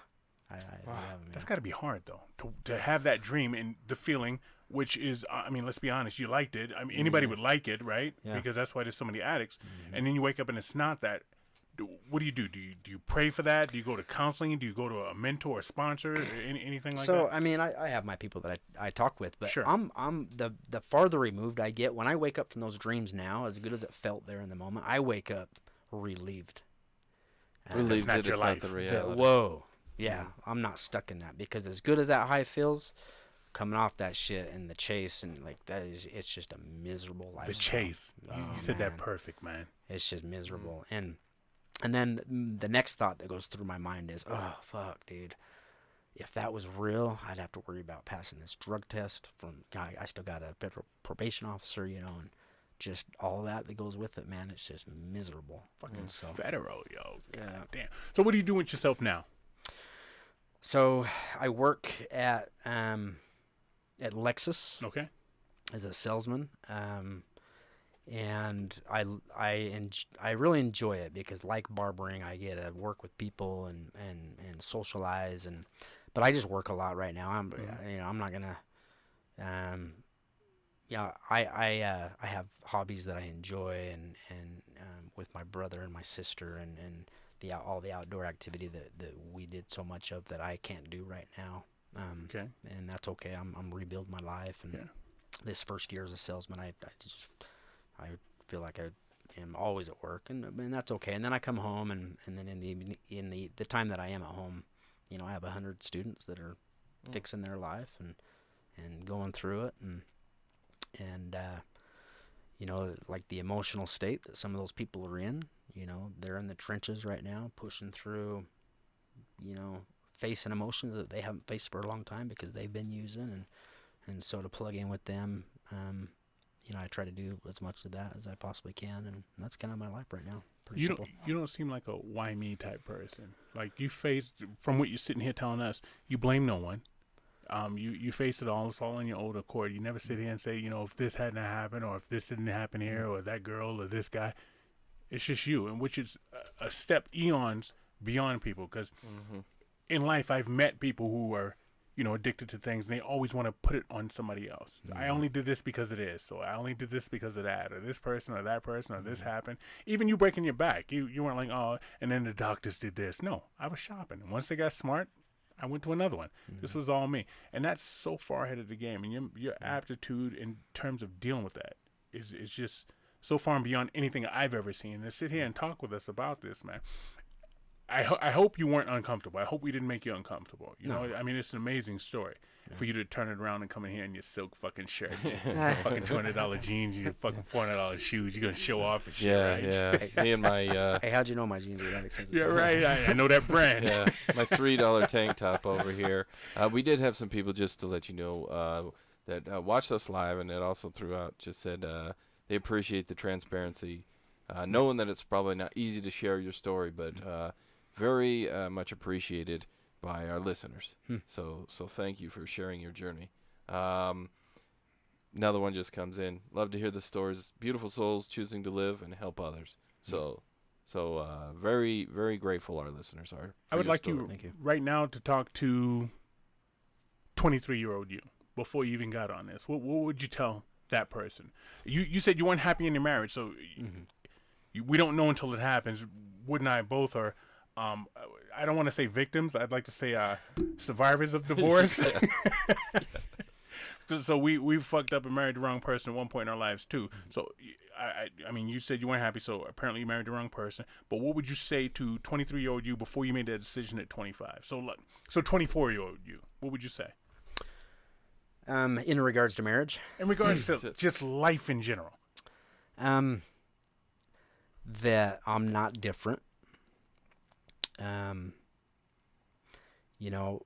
I have them. That's got to be hard though, to have that dream and the feeling, which is, I mean, let's be honest, you liked it. I mean, anybody would like it, right? Yeah. Because that's why there's so many addicts. And then you wake up and it's not that. What do you do? Do you pray for that? Do you go to counseling? Do you go to a mentor, a sponsor, or anything like that? So I mean, I have my people that I talk with, but Sure. I'm the farther removed I get when I wake up from those dreams now, as good as it felt there in the moment, I wake up relieved. Relieved not that your it's life. not the That, reality. whoa, yeah, I'm not stuck in that, because as good as that high feels, coming off that shit and the chase and like that it's just a miserable lifestyle. The chase. You Oh, said that man. perfect, man. It's just miserable. And then the next thought that goes through my mind is, oh fuck, dude. If that was real, I'd have to worry about passing this drug test from guy. I still got a federal probation officer, you know, and just all that goes with it, man. It's just miserable. Fucking So federal, yo. God Yeah. damn. So what are you doing with yourself now? So I work at Lexus Okay. as a salesman, and I really enjoy it because, like barbering, I get to work with people and socialize, but I just work a lot right now. I'm not gonna I have hobbies that I enjoy and with my brother and my sister and all the outdoor activity that we did so much of that I can't do right now. Okay. And that's okay. I'm rebuilding my life, and Yeah. this first year as a salesman, I feel like I am always at work, and that's okay. And then I come home, and then in the time that I am at home, you know, I have 100 students that are fixing their life and going through it, and you know, like the emotional state that some of those people are in. You know, they're in the trenches right now, pushing through, you know, facing emotions that they haven't faced for a long time because they've been using, and so to plug in with them, you know, I try to do as much of that as I possibly can, and that's kind of my life right now. Pretty simple. You don't seem like a why me type person. Like you faced, from what you're sitting here telling us, you blame no one. You face it all. It's all on your own accord. You never sit here and say, you know, if this hadn't happened, or if this didn't happen here, or that girl, or this guy. It's just you, and which is a step eons beyond people. Because in life, I've met people who are, you know, addicted to things, and they always want to put it on somebody else. I only did this because it is, so I only did this because of that, or this person, or that person, or this happened. Even you breaking your back, you weren't like, oh, and then the doctors did this. No, I was shopping, and once they got smart, I went to another one. This was all me, and that's so far ahead of the game. And your aptitude in terms of dealing with that is just so far and beyond anything I've ever seen. And to sit here and talk with us about this, man, I hope you weren't uncomfortable. I hope we didn't make you uncomfortable. You know, I mean, it's an amazing story for you to turn it around and come in here in your silk fucking shirt, your fucking $200 jeans, your fucking $400 shoes. You're gonna show off and shit, right? Yeah. Me and my Hey, how'd you know my jeans were that expensive? Yeah, right. I know that brand. my $3 tank top over here. We did have some people, just to let you know, that watched us live, and that also throughout just said they appreciate the transparency, knowing that it's probably not easy to share your story, but very much appreciated by our listeners. So thank you for sharing your journey. Another one just comes in. Love to hear the stories. Beautiful souls choosing to live and help others. So very, very grateful our listeners are. I would like Thank you you. right now to talk to 23-year-old you before you even got on this. What would you tell that person? You said you weren't happy in your marriage, so we don't know until it happens. Wood and I both are. I don't want to say victims. I'd like to say survivors of divorce. So we fucked up and married the wrong person at one point in our lives too. So I mean, you said you weren't happy, so apparently you married the wrong person. But what would you say to 23-year-old you before you made that decision at 25? So 24-year-old you, what would you say? In regards to marriage, In regards to just life in general. that I'm not different. You know,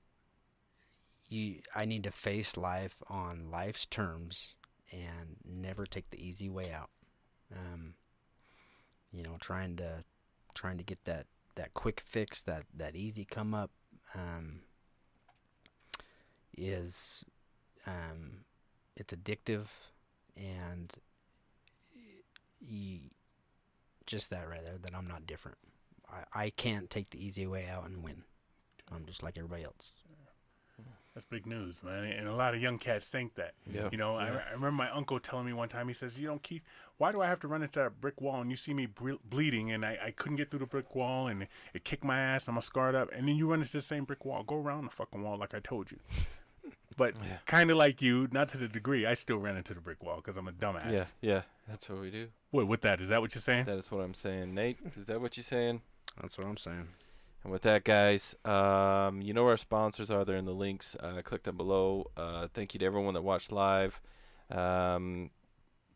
I need to face life on life's terms and never take the easy way out. You know, trying to get that quick fix, that easy come up, is it's addictive, and just that right there, that I'm not different. I can't take the easy way out and win. I'm just like everybody else. That's big news, man. And a lot of young cats think that. Yeah. You know, I remember my uncle telling me one time, he says, you know, Keith, why do I have to run into that brick wall and you see me bleeding and I couldn't get through the brick wall and it kicked my ass and I'm scarred up, and then you run into the same brick wall. Go around the fucking wall like I told you. But kind of like you, not to the degree, I still ran into the brick wall because I'm a dumbass. Yeah. That's what we do. Wait, with that, is that what you're saying? That is what I'm saying. Nate, is that what you're saying? That's what I'm saying. And with that, guys, you know our sponsors are there in the links. Click them below. Thank you to everyone that watched live. Thank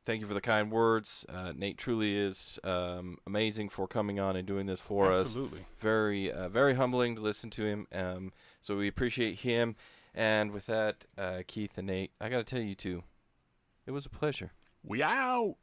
you for the kind words. Nate truly is amazing for coming on and doing this for us. Absolutely. Very, very humbling to listen to him. So we appreciate him. And with that, Keith and Nate, I got to tell you too, it was a pleasure. We out.